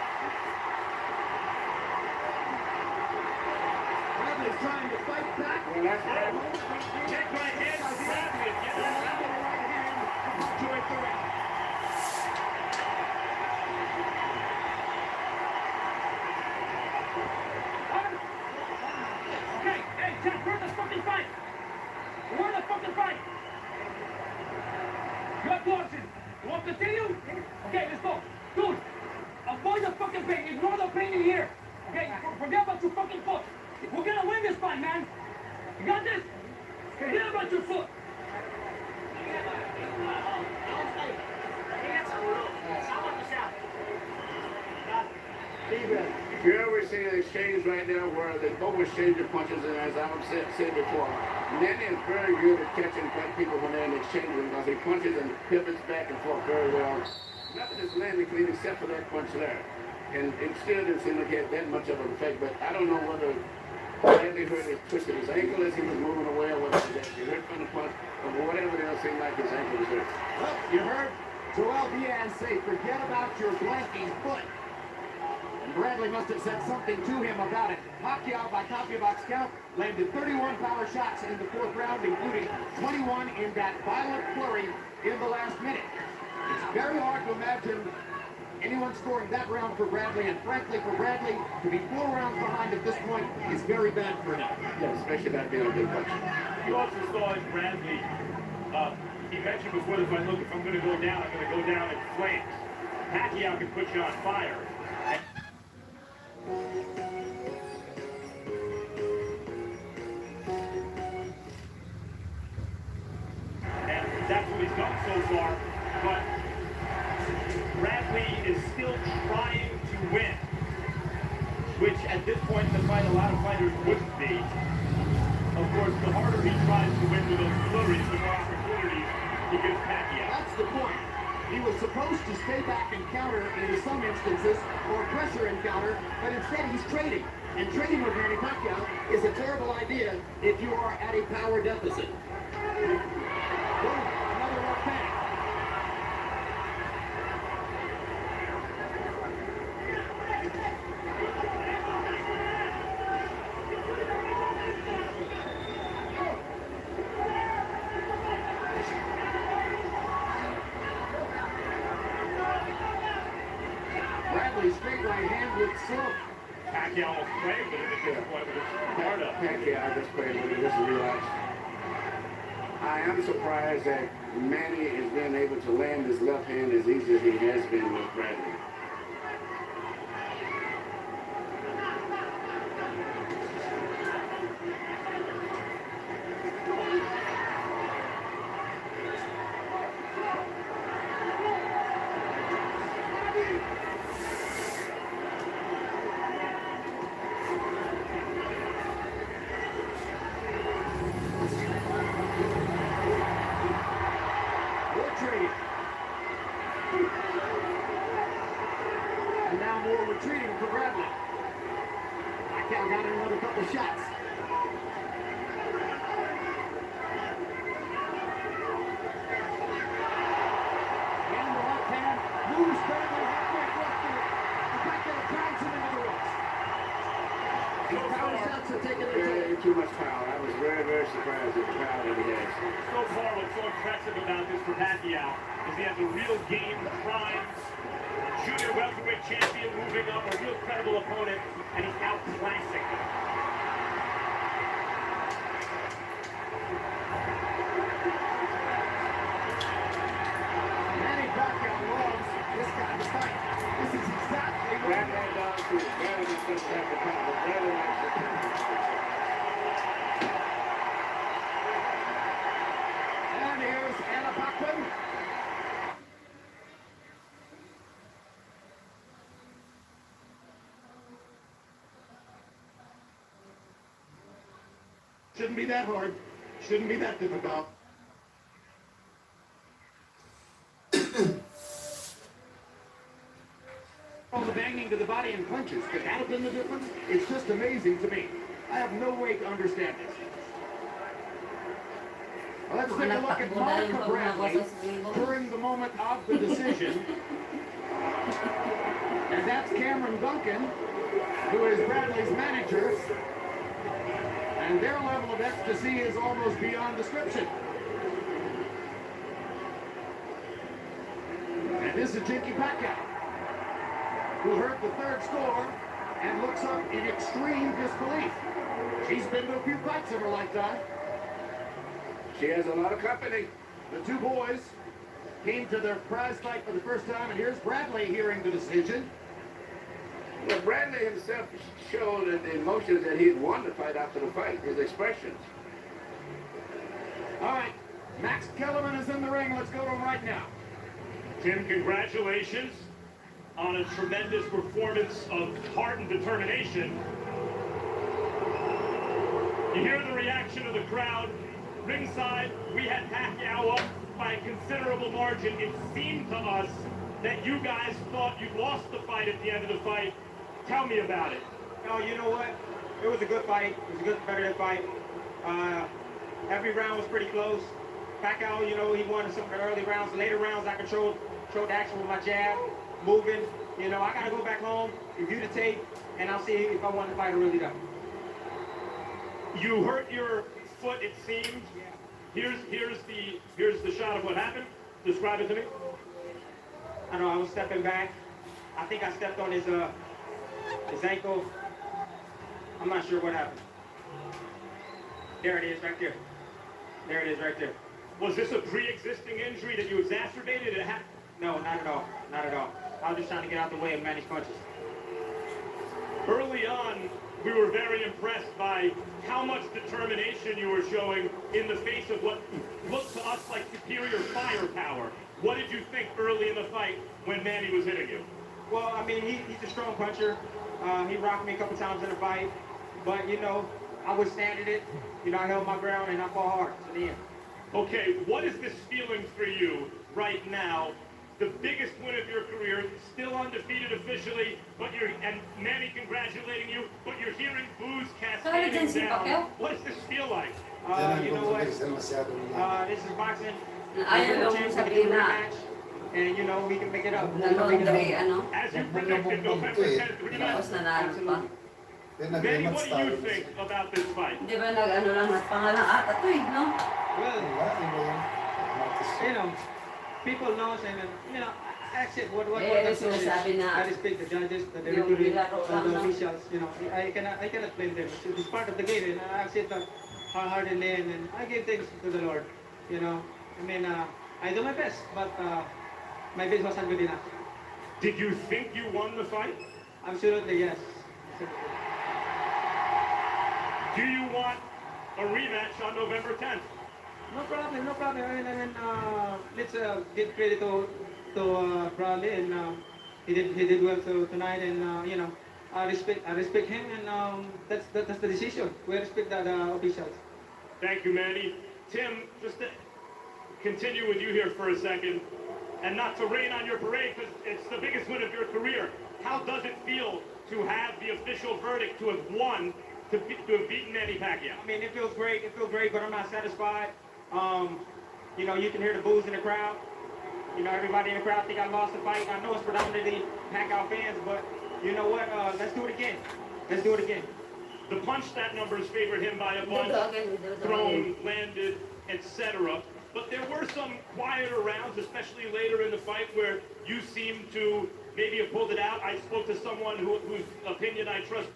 C: Bradley's trying to fight back.
F: Well, that's Bradley.
E: Kick right hand by Bradley. Get that
C: Right hand to punctuate the ring.
G: Okay, hey, Jack, where's the fucking fight? Where's the fucking fight? You have two options. You want to continue? Okay, let's go. Dude, avoid the fucking pain. Ignore the pain in here. Okay, forget about your fucking foot. We're gonna win this fight, man. You got this? Forget about your foot.
H: Steven,
F: Here we're seeing an exchange right now where they both exchange punches, and as I've said before, Manny is very good at catching people when they're in exchange because he punches and pivots back and forth very well. Nothing is landing clean except for that punch there. And it still didn't seem to get that much of an effect, but I don't know whether Bradley hurt his twisted his ankle as he was moving away, or whether he was actually hurt from the punch, or whatever else seemed like his ankle was hurt.
C: Well, you heard Joel Diaz say, forget about your blanking foot. And Bradley must have said something to him about it. Pacquiao, by copy-box count, landed 31 power shots in the fourth round, including 21 in that violent flurry in the last minute. It's very hard to imagine anyone scoring that round for Bradley, and frankly, for Bradley to be 4 rounds behind at this point is very bad for him.
F: Yeah, especially that being a big punch.
E: You also saw in Bradley, he mentioned before the fight, look, if I'm going to go down, I'm going to go down in flames. Pacquiao can put you on fire. And that's what he's done so far, but Bradley is still trying to win, which at this point in the fight, a lot of fighters wouldn't be. Of course, the harder he tries to win with those flurries, the more opportunities he gives Pacquiao.
C: That's the point. He was supposed to stay back and counter in some instances, or pressure and counter, but instead he's trading. And trading with Manny Pacquiao is a terrible idea if you are at a power deficit. Boom, another left hand. Bradley straight right hand with silk.
E: Pacquiao almost played with it at this point, but it's hard up.
F: Pacquiao just played with it, just relaxed. I am surprised that Manny is being able to land his left hand as easy as he has been with Bradley.
C: And now more retreating for Bradley. Pacquiao got another couple shots. And the left hand moves Bradley halfway across the ring. Pacquiao drives him into the ropes. The power shots are taking their toll.
F: Too much power. I was very, very surprised at the power that he has.
E: So far, what's so impressive about this for Pacquiao is he has a real game prime junior welterweight champion moving up, a real credible opponent, and he's outclassing him.
C: Manny Pacquiao loves this kind of fight. This is exactly what
F: Bradley does too. Bradley just doesn't have the power. Bradley likes the power.
C: And here's Anna Bachman. Shouldn't be that hard. Shouldn't be that difficult. All the banging to the body and punches. Could that have been the difference? It's just amazing to me. I have no way to understand this. Well, let's take a look at Monica Bradley during the moment of the decision. And that's Cameron Duncan, who is Bradley's manager. And their level of ecstasy is almost beyond description. And this is Jinky Pacquiao, who heard the third score and looks up in extreme disbelief. She's been to a few fights in her lifetime.
F: She has a lot of company.
C: The two boys came to their prize fight for the first time, and here's Bradley hearing the decision.
F: Well, Bradley himself showed the emotions that he had won the fight after the fight, his expressions.
C: All right, Max Kellerman is in the ring. Let's go to him right now.
E: Tim, congratulations. on a tremendous performance of heart and determination. You hear the reaction of the crowd. Ringside, we had Pacquiao up by a considerable margin. It seemed to us that you guys thought you lost the fight at the end of the fight. Tell me about it.
C: No, you know what? It was a good fight. It was a good, competitive fight. Every round was pretty close. Pacquiao, you know, he won some of the early rounds. The later rounds, I controlled the action with my jab, moving. You know, I got to go back home, review the tape, and I'll see if I won the fight or really don't.
E: You hurt your foot, it seemed. Here's the shot of what happened. Describe it to me.
C: I know I was stepping back. I think I stepped on his ankle. I'm not sure what happened. There it is, right there. There it is, right there.
E: Was this a pre-existing injury that you exacerbated?
C: No, not at all. Not at all. I was just trying to get out the way of Manny's punches.
E: Early on, we were very impressed by how much determination you were showing in the face of what looked to us like superior firepower. What did you think early in the fight when Manny was hitting you?
C: Well, I mean, he's a strong puncher. He rocked me a couple times in the fight. But, you know, I withstanded it. You know, I held my ground and I fought hard to the end.
E: Okay, what is this feeling for you right now? The biggest win of your career, still undefeated officially, and Manny congratulating you, but you're hearing boos cascading down. What does this feel like?
C: You know what? This is boxing.
A: Ayaw lang sabihin na
C: And, you know, we can make it up.
A: nalondre, ano?
E: As you predicted, November 10th,
A: Tapos nanalo pa.
E: Manny, what do you think about this fight?
A: Di ba nag-ano lang at pangalan ata to eh, no?
C: Well, you know, people knows and, you know, I accept what
A: sinasabi na
C: I respect the judges, the
A: yung
C: referee,
A: nilaro lang,
C: the
A: no?
C: officials, you know, I cannot blame them. It's part of the game and I accept how hard they lay and I give thanks to the Lord, you know. I mean, I do my best, but my best wasn't good enough.
E: Did you think you won the fight?
C: Absolutely, yes.
E: Do you want a rematch on November 10th?
C: No problem, no problem. I mean, let's give credit to Bradley, and he did well tonight, and you know, I respect him, and that's the decision. We respect the officials.
E: Thank you, Manny. Tim, just to continue with you here for a second, and not to rain on your parade, because it's the biggest win of your career. How does it feel to have the official verdict to have won, to have beaten Manny Pacquiao?
C: I mean, it feels great. It feels great, but I'm not satisfied. You know, you can hear the boos in the crowd. You know, everybody in the crowd think I lost the fight. I know it's predominantly Pacquiao fans, but you know what? Let's do it again. Let's do it again.
E: The punch stat numbers favored him by a bunch, thrown, landed, etc. But there were some quieter rounds, especially later in the fight, where you seemed to maybe have pulled it out. I spoke to someone whose opinion I trust.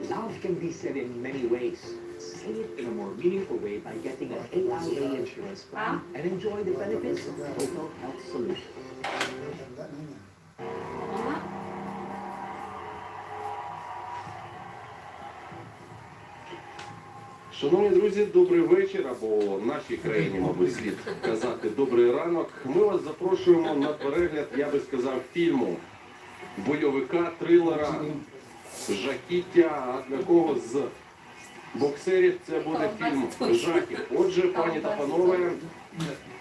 J: Love can be said in many ways. Say it in a more meaningful way by getting an AIA insurance plan and enjoy the benefits of total health solutions.
K: Шановні друзі, добрий вечір, або в нашій країні, мабуть, слід казати добрий ранок. Ми вас запрошуємо на перегляд, я би сказав, фільму, бойовика, трилера, жахіття, а для кого з боксерів це буде фільм жахів. Отже, пані та панове,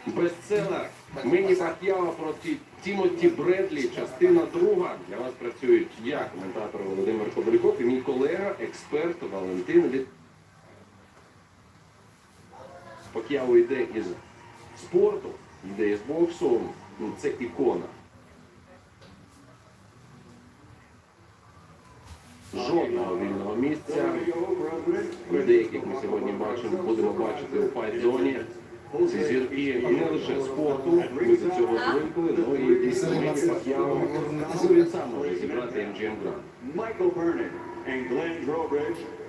K: бестселер Мені Пак'яо проти Тімоті Бредлі, частина 2. Для вас працюють я, коментатор Володимир Кобильков, і мій колега, експерт Валентин Від. Пак'яо йде із спорту, йде із боксу, це ікона. Жодного вільного місця. Деяких ми сьогодні будемо бачити у файт-зоні. Ці зірки не лише спорту, ми за цього звикли, але і дійсно Пак'яо. Він сам може зібрати MGM Grand.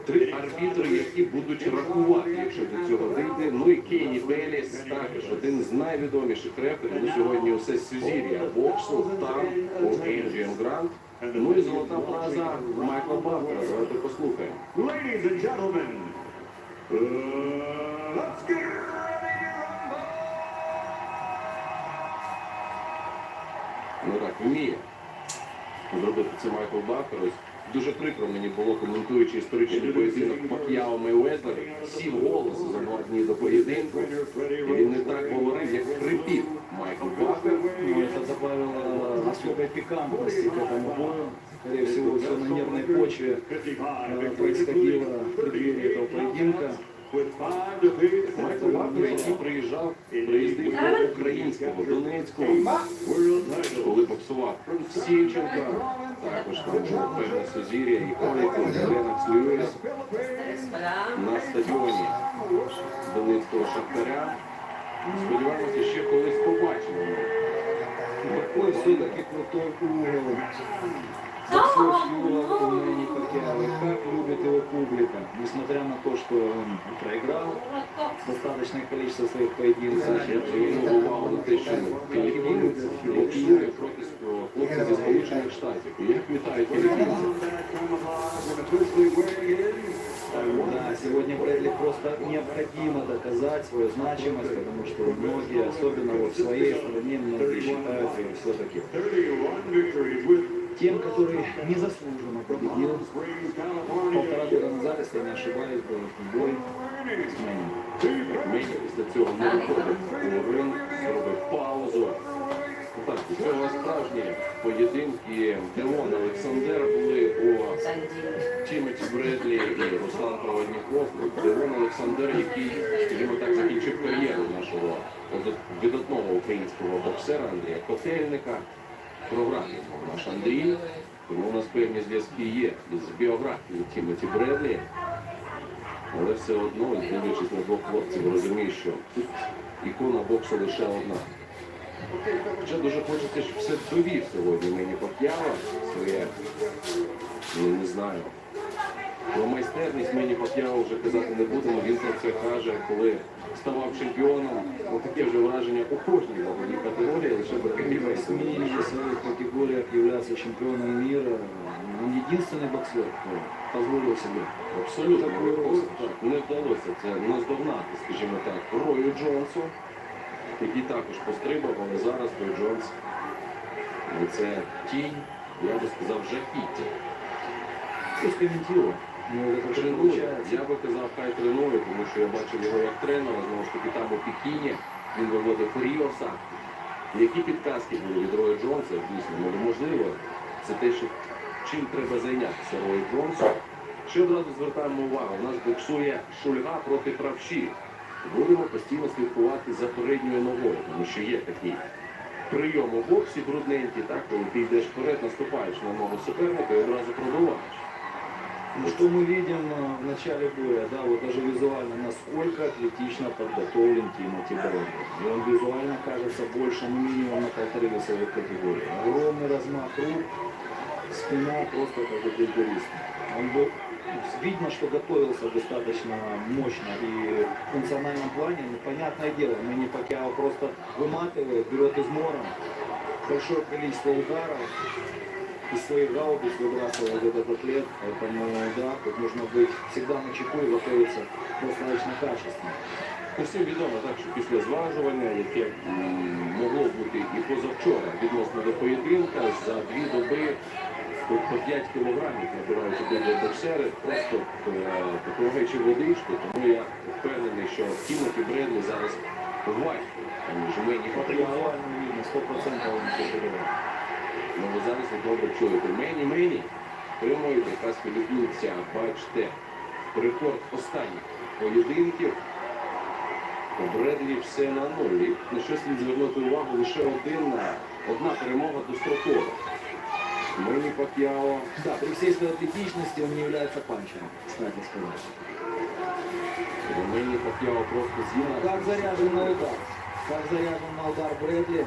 K: 3 арбітри, які будуть рахувати, якщо до цього вийде. Ну і Кейні Беліс, також один з найвідоміших реперів. Сьогодні усе сузір'я боксу там у MGM Grand. Ну і золота фраза Майкла Бартера. Давайте послухаємо.
B: Ladies and gentlemen, let's get ready to rumble!
K: вміє зробити це Майкл Бакер. Ось дуже прикро мені було, коментуючи історичний поєдинок Пак'яо Мейвезер, сів голос за 2 дні до поєдинку, і він не так говорив, як хрипів Майкл Бакер.
L: Но это добавило особой пикантности к этому бою. Скорее всего, все на нервной почве происходило в преддверии этого поединка.
K: Майкл Бакер, який приїздив до українського Донецького, коли боксував Сінченка, також певне сузір'я і Ленокс Льюіс на стадіоні Донецького Шахтаря. Сподіваємося, ще колись побачимо.
L: Какой все-таки крутой угол. Боксерский угол у Мэнни Пакьяо. И как любит его публика. Несмотря на то, что он проиграл достаточное количество своих поединков.
K: Я звернув увагу на те, що філіппінець боксує проти хлопця зі Сполучених Штатів. І як вітають філіппінців?
L: Да, сегодня Брэдли просто необходимо доказать свою значимость, потому что многие, особенно вот в своей стране, многие считают его все-таки тем, который незаслуженно победил. 1,5 года назад, если я не ошибаюсь, был бой с Мэнни.
K: Мені після цього не виходить у ринг, зробив паузу. Так, у цього справжні поєдинки Девон Олександр були у Тімоті Бредлі і Руслан Проводніков. Девон Олександр, який, скажімо так, закінчив кар'єру нашого видатного українського боксера Андрія Котельника. Програв наш Андрій, тому у нас певні зв'язки є з біографією Тімоті Бредлі. Але все одно, дивлячись на двох хлопців, розумію, що тут ікона боксу лише одна. Хоча дуже хочеться, щоб все довів сьогодні Мені Пак'яо своє, не знаю. Про майстерність Мені Пак'яо вже казати не будемо, він про це каже, коли ставав чемпіоном. Таке вже враження у кожній ваговій категорії, лише до
L: В 80 своих категориях является чемпионом мира. Он единственный боксер, кто позволил себе.
K: Абсолютно не вдалося це наздогнати, скажімо так, Рою Джонсу, який також пострибав, але зараз Рой Джонс – це тінь, я би сказав, жахіття.
L: Пусть комментирует.
K: Тренує, я би казав, хай тренує, тому що я бачив його як тренера, знову ж таки там у Пекіні, він виводив Ріоса. Які підказки були від Роя Джонса, дійсно, можливо, це те, що чим треба зайнятися Рою Джонсу. Ще одразу звертаємо увагу, у нас боксує Шульга проти правші. Будемо постійно слідкувати за передньою ногою, тому що є такий прийом у боксі брудненький, так, коли ти йдеш вперед, наступаєш на ногу суперника і одразу пробиваєш.
L: Ну, что мы видим в начале боя, да, вот даже визуально, насколько атлетично подготовлен Тимоти Брэдли. И он визуально кажется больше, ну, минимум на 1,5 весовой категории. Огромный размах рук, спина просто как у фигуриста. Он был, видно, что готовился достаточно мощно и в функциональном плане, ну, понятное дело, Мэнни Пакьяо просто выматывает, берет измором, большое количество ударов. Из своих гаубиц выбрасывает этот атлет, поэтому да, тут нужно быть всегда на чеку и готовиться достаточно качественно.
K: Усім відомо так, що після зважування, яке могло бути і позавчора відносно до поєдинка, за 2 доби по 5 кілограмів набирають обидва боксери, просто попиваючи водичку, тому я впевнений, що Тімоті Бредлі зараз важче, ніж Мені Пак'яо.
L: 100% он перебивает.
K: Ну, ви зараз ви добре чуєте. Мені тримують якраз філіппінця, бачите, рекорд останніх поєдинків. У Бредлі все на нулі. На що слід звернути увагу, лише одна перемога дострокова. Мені Пак'яо.
L: Да, при всей своей атлетичности он не является панчером, кстати сказать.
K: Мені Пак'яо просто з'їла.
L: Как заряжен на удар? Как заряжен на удар Брэдли?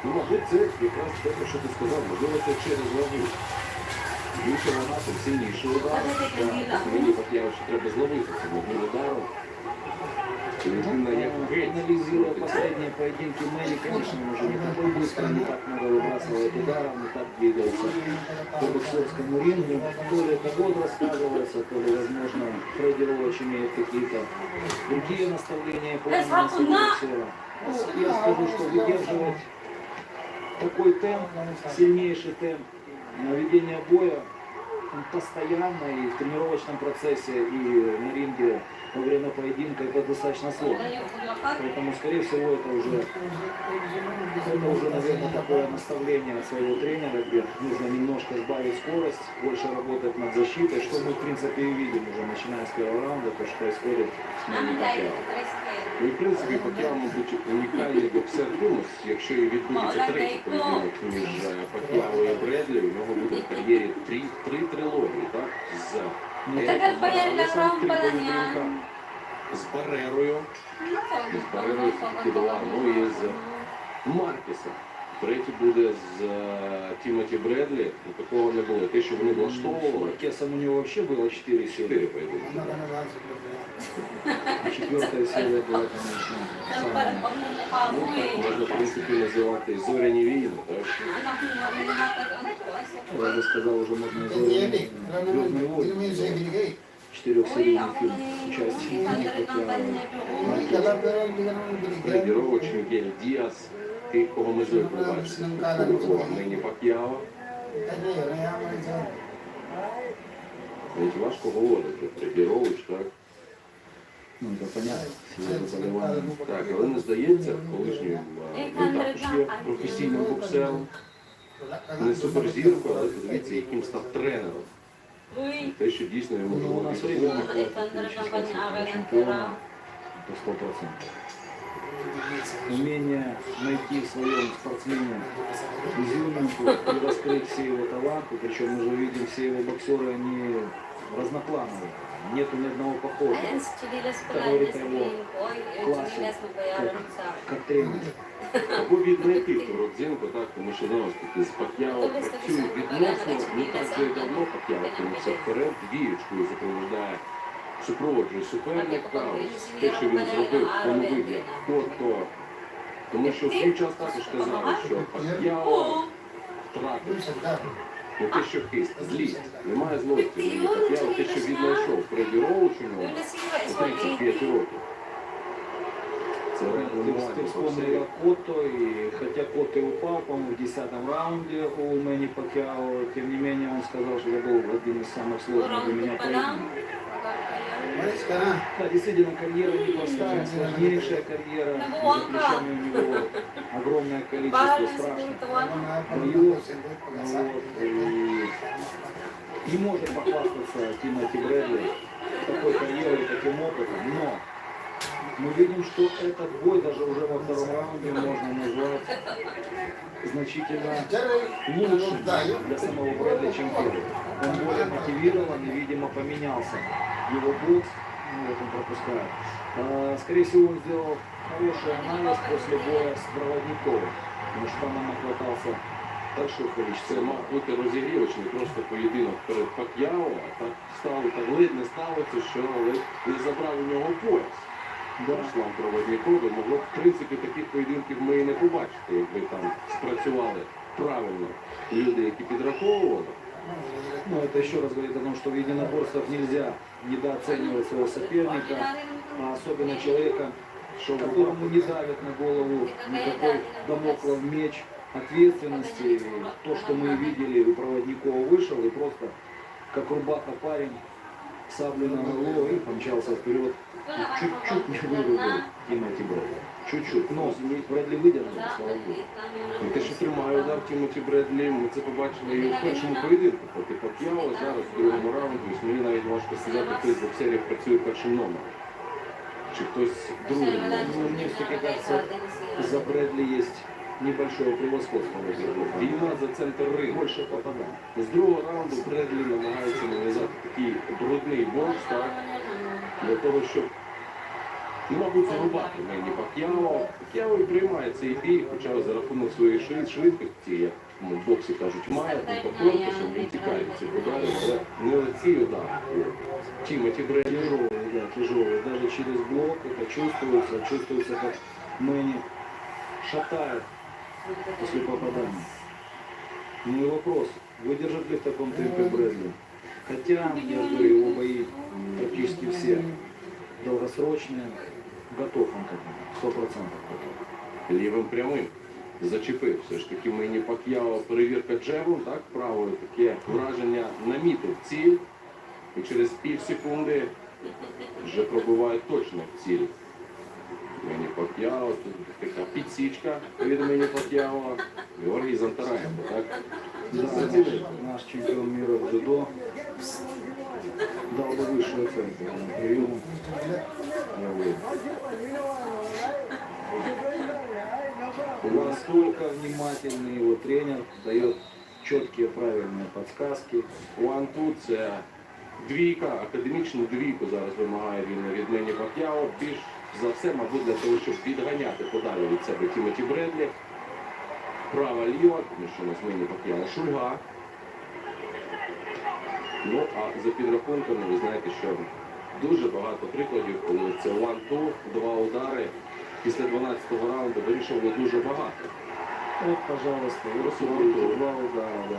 K: Ну, мабуть, це якраз те, що ти сказав, можливо, це через вагу. Більше вона, це сильніший удар. Мені Пак'яо ще треба зловити цим одним ударом.
L: Анализируя последние поединки Мэнни, конечно, он уже не такой быстро, не так много выбрасывает ударов, не так двигается по боксерскому рингу. То ли это возраст сказывается, то ли, возможно, Фредди Роуч имеет какие-то другие наставления по боксера. Ну, я скажу, что выдерживать такой темп, сильнейший темп ведения боя, он постоянно и в тренировочном процессе, и на ринге во время поединка это достаточно сложно. Поэтому, скорее всего, это уже, наверное, такое наставление своего тренера, где нужно немножко сбавить скорость, больше работать над защитой, что мы, в принципе, и видим уже, начиная с первого раунда, то, что происходит с Мэнни Пакьяо.
K: Ну, і, в принципі, Пакьяо, мабуть, унікальний боксер тому, якщо і відбудеться третій поєдинок між Пакьяо і Бредлі, у нього буде в кар'єрі три трилогії, так? З
A: Tagal pa yan, larong pala
K: поєдинка,
A: niyan.
K: з Барерою, два, ну і з Маркесом. Третій буде з Тімоті Бредлі, такого не було. Те, що вони влаштовували,
L: Маркесом у него вообще было 4 серии.
K: 4 поєдинки.
L: А 4-я серия была, конечно, самая.
K: Ну, так можна, в принципі, називати зоряні війни, так?
L: Я бы сказал, уже можно называть «Звездные войны». 4-серийный фильм участия Мэнни Пакьяо.
K: Фредді Роуч, Мігель Діас, тих, кого ми звикли бачити. Мені Пакьяо. Навіть важко говорити. Фредді Роуч, так?
L: Ну, это понятно, сегодня заболевание.
K: Так, але не здається, колишнім він також є професійним боксером. Не суперзіркою, але подивіться, яким став тренером. І те, що дійсно йому
L: Ну, у нас
K: було
L: времени хватит физического чемпиона, это 100%. Умение найти в своем спортсмене изюминку и раскрыть все его таланты, причем мы же видим, все его боксеры, они разноплановые. Нету ни одного похожего.
A: Ayan, si Chililas pala
L: Говорит
A: niya
L: о
A: sabihin
L: его
A: ko, yung
L: классе,
A: Chililas magbayaran sa akin.
L: как тренер.
K: або віднайти ту родзинку, так, тому що знову ж таки з Пакьяо працює відносно, не так вже й давно Пакьяо кинувся вперед, двієчкою супроводжує суперника, ось те, що він зробив, поновив як фото. Тому що в свій час також казали, що Пакьяо втратив не те, що хист, злість, немає злості. Пакьяо те, що віднайшов Фредді Роуч у нього у 35 років. Це
L: Ты вспомнил о Котто, и хотя Котто и упал, по-моему, в 10-м раунде у Мэнни Пакьяо, тем не менее он сказал, что это был один из самых сложных для меня поединков. Да, действительно, карьера непростая, сложнейшая карьера, за плечами у него огромное количество страшных боев, и не может похвастаться Тимоти Брэдли такой карьерой, таким опытом, но мы видим, что этот бой даже уже во втором раунде можно назвать значительно лучшим для самого Брэдли, чем первый. Он более мотивирован и, видимо, поменялся. Его бокс, ну, вот он пропускает. Скорее всего, он сделал хороший анализ после боя с Проводниковым, потому что там он нахватался большое
K: Це
L: количество.
K: мав бути розігрівочний просто поєдинок перед Пакьяо, а так стало, так ледь не сталося, що ледь не забрав у нього пояс. Руслан Проводніков, могло б, в принципі, таких поєдинків ми і не побачити, якби там спрацювали правильно люди, які підраховували.
L: Ну, это еще раз говорит о том, что в единоборствах нельзя недооценивать своего соперника, а особенно человека, которому не давит на голову никакой дамоклов меч ответственности. И то, что мы видели, у Проводникова вышел и просто, как рубаха парень, саблю на голову и помчался вперед. И чуть-чуть не вырубил Тимоти Брэдли. Чуть-чуть. Но Брэдли выдержал, слава Богу.
K: І те, що тримає удар Тімоті Бредлі, ми це побачили і в першому поєдинку проти Пакьяо, зараз в другому раунді. Ось мені навіть важко сказати, хто з боксерів працює першим номером. Чи хтось другим номером.
L: Ну, мне все-таки кажется, за Брэдли есть небольшое превосходство в этих двух.
K: Війна за центр рингу.
L: Больше попаданий.
K: З другого раунду Бредлі намагається нав'язати такий брудний бокс, так, для того, щоб, ну, мабуть, зарубати Мені Пакьяо. Пакьяо і приймає цей бій, хоча за рахунок своєї швидкості, як в боксі кажуть, має, по корпусу, він тікає від цих ударів, але не оці удари. Тімоті Бредлі.
L: Тяжелый, да, тяжелый. Даже через блок это чувствуется. Чувствуется, как Мэнни шатает после попадания. Ну и вопрос, выдержит ли в таком темпе Брэдли? Хотя, я говорю, его бои практически все долгосрочные. Готов он к этому, 100% готов.
K: Лівим прямим. зачепив. Все ж таки Мені Пак'яо перевірка джебом, так, правою, таке враження намітив ціль. І через пів секунди вже пробиває точно в ціль. Мені Пак'яо, тут така підсічка від Мені Пак'яо. Георгій Зантараєнко, так?
L: Да, наш чемпион мира в дзюдо дал бы высшую оценку приему. Настолько внимательный его тренер, дает четкие правильные подсказки.
K: One-two – це двійка, академічну двійку зараз вимагає він від Мені Пак'яо. Більш за все, мабуть, для того, щоб відганяти подалі від себе Тімоті Бредлі. Права-ліва, тому що у нас Мені Пак'яо шульга. Ну, а за підрахунками, ви знаєте, що дуже багато прикладів, коли це one-two, два удари. Після 12-го раунду вирішували дуже багато.
L: Вот, пожалуйста, вот два удара, да.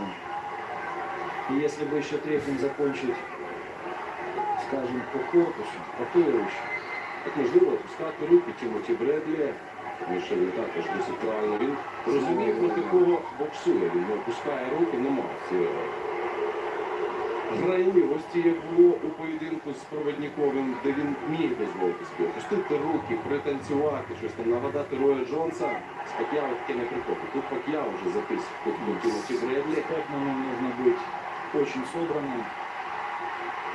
L: И если бы еще третьим закончить, скажем, по корпусу, по туловищу,
K: Так, можливо, опускати руки Тімоті Бредлі, тому що він також досить правильно. Він розуміє, проти кого боксує. Він не опускає руки, немає цієї грайливості, як було у поєдинку з Проводніковим, де він міг дозволити собі опустити руки, пританцювати, щось там нагадати Роя Джонса. З Пак'яо таке не приходить. Тут Пак'яо вже запис до Тімоті Бредлі.
L: Пэтману нужно быть очень собранным.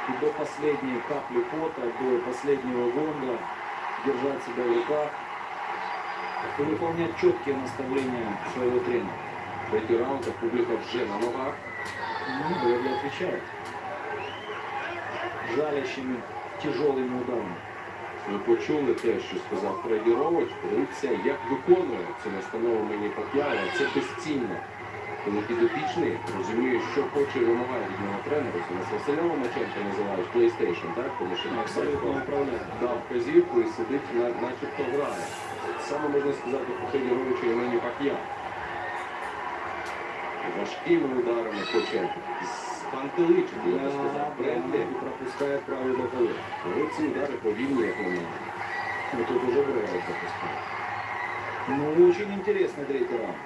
L: И до последней капли пота, до последнего гонга держать себя в руках и выполнять четкие наставления своего тренера.
K: Третій раунд, а публіка вже на ногах.
L: Ну, Брэдли отвечает. Жалящими, тяжелыми ударами.
K: Ви почули те, що сказав Фредді Роуч. Подивіться, як виконує цю настанову Мені Пак'яо. Це безцінно. Коли підопічний розуміє, що хоче і вимагає від нього тренер. Ось у нас Василя Ломаченка називають PlayStation, так? Тому що
L: Абсолютно управляє.
K: дав вказівку і сидить, начебто грає. Саме можна сказати про Фредді Роуча і Мені Пак'яо. Важкими ударами хоче спантеличити, я би сказав, Бредлі.
L: И пропускает правый боковой.
K: Але ці удари повільні, як на мене.
L: Ну, тут уже Брэдли пропускает. Ну, очень интересный третий раунд.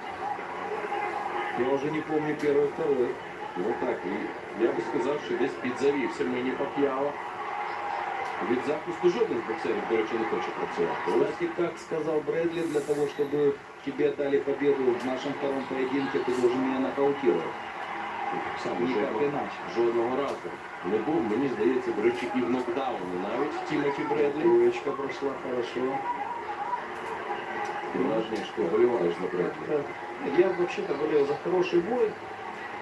L: Я уже не помню первый, второй.
K: Ну так, і я би сказав, що десь підзавівся Мені Пак'яо. Від захисту жоден з боксерів, до речі, не хоче працювати.
L: Кстати, как сказал Брэдли, для того, чтобы тебе дали победу в нашем втором поединке, ты должен меня нокаутировать.
K: Сам
L: Никак иначе.
K: жодного разу не був, мені здається, до речі, і в нокдауні навіть в Тімоті Бредлі.
L: Троечка прошла хорошо.
K: Ти враження, що ти вболіваєш за Бредлі.
L: Я вообще-то болел за хороший бой,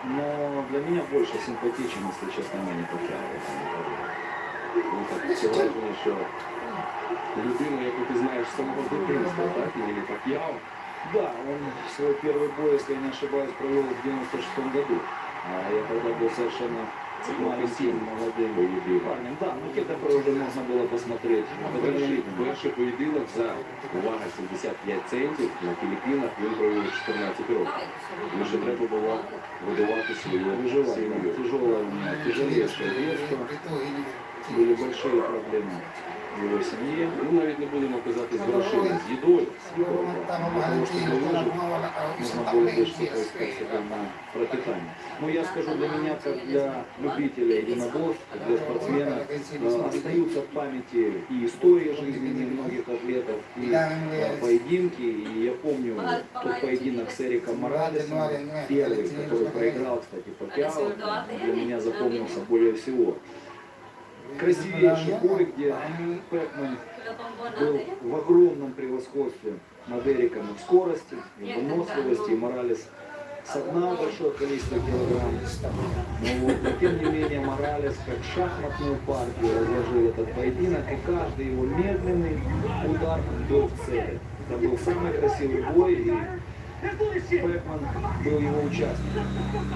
L: но для меня больше симпатичен, если честно, Мэнни Пакьяо.
K: Ну так, це враження, що людину, яку ти знаєш з самого дитинства, так, і Мені Пак'яо.
L: Да, он свой первый бой, если я не ошибаюсь, провел в 96-м году. А я тогда был совершенно маленьким, молодым парнем. Да, ну те, которые уже можно было посмотреть.
K: Перший поєдинок за, увага, 75 центів на Філіппінах він провів 14 років. Тому що треба було видавати свою
L: Выживать,
K: сім'ю.
L: да, тяжелое у меня, тяжелейшее детство. Были большие проблемы в его семье.
K: Ну, навіть не будемо казати з грошима, з їдою.
L: Для того, чтобы выжить, нужно было бы что-то искать себе на пропитание. Но я скажу, для меня, как для любителя единоборств, как для спортсмена, остаются в памяти и истории жизни многих атлетов, и поединки. И я помню тот поединок с Эриком Моралесом, первый, который проиграл, кстати, Пакьяо, для меня запомнился более всего. Красивейший бой, где Пэтман был в огромном превосходстве над Эриком и в скорости, и в выносливости, и Моралес согнал большое количество килограмм. Но тем не менее Моралес как шахматную партию разложил этот поединок, и каждый его медленный удар был в цели. Это был самый красивый бой, и Пэтман был его участником.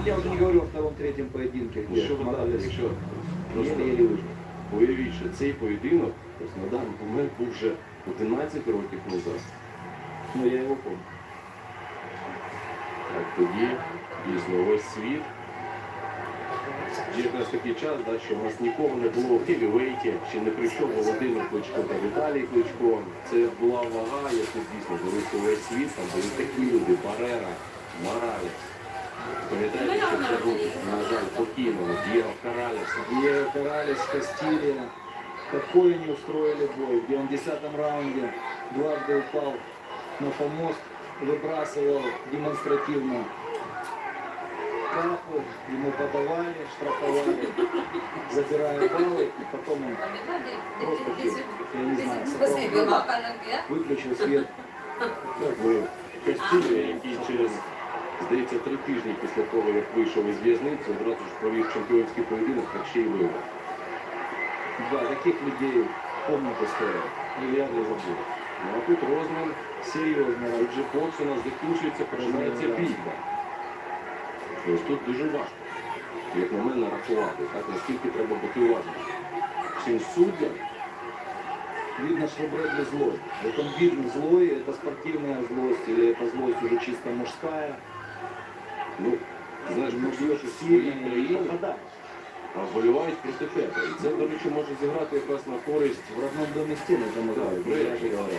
L: Я уже не говорю о втором-третьем поединке, где Моралес еле-еле выжил.
K: Уявіть, що цей поєдинок, ось на даний момент був вже 11 років назад.
L: Ну, я його помню.
K: Так тоді, дійсно, весь світ якраз такий час, да, що у нас нікого не було в хевівейті, ще не прийшов Володимир Кличко та Віталій Кличко. Це була вага, яку дійсно дивився весь світ, там були такі люди, Барера, Моралес. Пам'ятаєте, що це був, на жаль, покійного Дієго Коралеса.
L: Диего Коралес, Кастилья. Какой они устроили бой, где он в 10-м раунде дважды упал на помост, выбрасывал демонстративно капы, ему подавали, штрафовали, забирая баллы, и потом он просто, я не знаю, собрал, выключил свет.
K: Так, ми Костюля, який через, здається, 3 тижні після того, як вийшов із в'язниці, одразу ж провів чемпіонський поєдинок, так ще й виграв.
L: Да, таких людей помнят историю. И я не забуду.
K: Ну а тут розмін,
L: Серьезно,
K: тут же бокс у нас закінчується, починається бійка. Ось тут дуже важко, як на мене, рахувати, так, наскільки треба бути уважним. Всім суддям
L: видно, что Брэдли злой. Вот он видно злой, это спортивная злость или это злость уже чисто мужская.
K: ну, знаєш,
L: Ну,
K: б'єш у
L: сильно
K: своїй
L: и
K: країні,
L: попадаешь.
K: а вболівають проти тебе. І це, до речі, може зіграти якраз на користь,
L: В родном доме стены замыкают,
K: Да,
L: я же говорю.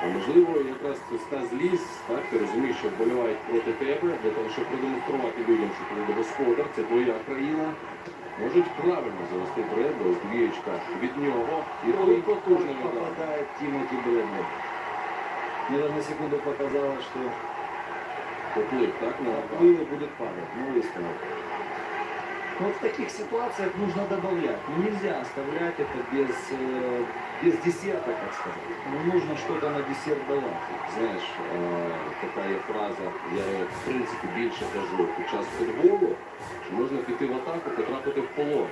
K: а можливо, якраз ось та злість, так, ти розумієш, що вболівають проти тебе, для того, щоб продемонструвати людям, що ти господар, це твоя країна. Можуть правильно завести Бредлі, ось двієчка від нього, і той потужний удар.
L: Попадает Тимоти Брэдли. Мне даже на секунду показалось, что
K: Поплив, так, на
L: плыл и будет падать, но выставил. Вот в таких ситуациях нужно добавлять. Ну, нельзя оставлять это без десерта, так сказать. Ну, нужно что-то на десерт давать.
K: Знаєш, така є фраза, я в принципі більше кажу під час футболу, що можна піти в атаку, потрапити в полон.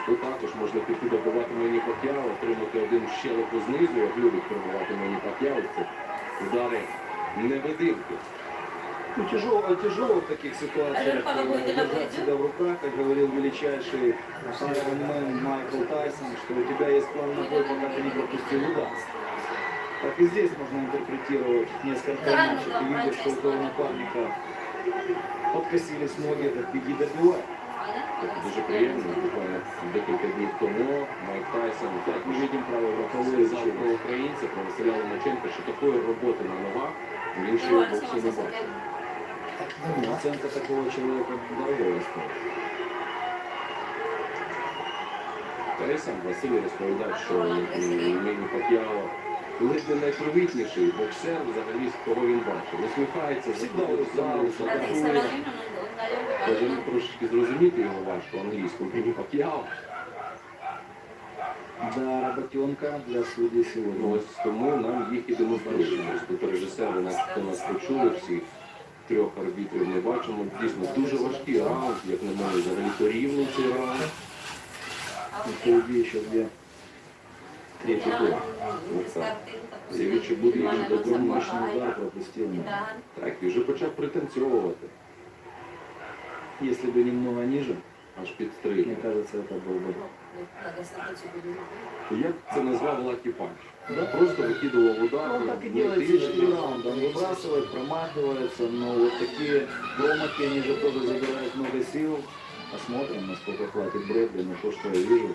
K: Тут також можна піти добивати мені Пак'яо, отримати один щелепу знизу, як любить пробивати мені Пак'яо, це удари невидимки.
L: Ну, тяжело в таких ситуациях держать себя в руках, как говорил величайший айронмен Майкл Тайсон, что у тебя есть план на бой, пока ты не пропустил удар. Так и здесь можно интерпретировать несколько иначе. Ты видишь, что у твоего напарника подкосились ноги, так беги добивай.
K: Це дуже приємно, буквально декілька днів тому Майк Тайсон, так ми видимо, сказав про українця, про Василя Ломаченка, що такої роботи на ногах він ще в боксі не бачив.
L: Ну, оценка такого человека дорогого стоит.
K: Тайсон Василь розповідав, що Мені Пак'яо ледь не найпривітніший боксер взагалі, з кого він бачив. Усміхається, заходить в зал, фотографує. Каже, трошечки зрозуміти його важко англійську Мені Пак'яо.
L: Да, работенка для судей сегодня.
K: Ось тому нам їх і демонструють. Тут режисери нас, хто нас почули, всіх 3 арбітрів ми бачимо. Дійсно, дуже важкий раунд, як на мене, взагалі то рівний цей раунд.
L: И впереди еще 2.
K: Третій тур. Ось так. Сєвічі буде дуже добрий матч.
L: Мощный удар пропустил.
K: Так, і вже почав пританцьовувати.
L: Если бы немного ниже,
K: Аж під стрій.
L: мне кажется, это был бы...
K: Я б це назвав лакі панч. Просто викидував удар.
L: Он так и делает все 4 раунда. Он выбрасывает, промахивается, но вот такие промахи, они же тоже забирают много сил. Посмотрим, насколько хватит Брэдли, но то, что я вижу,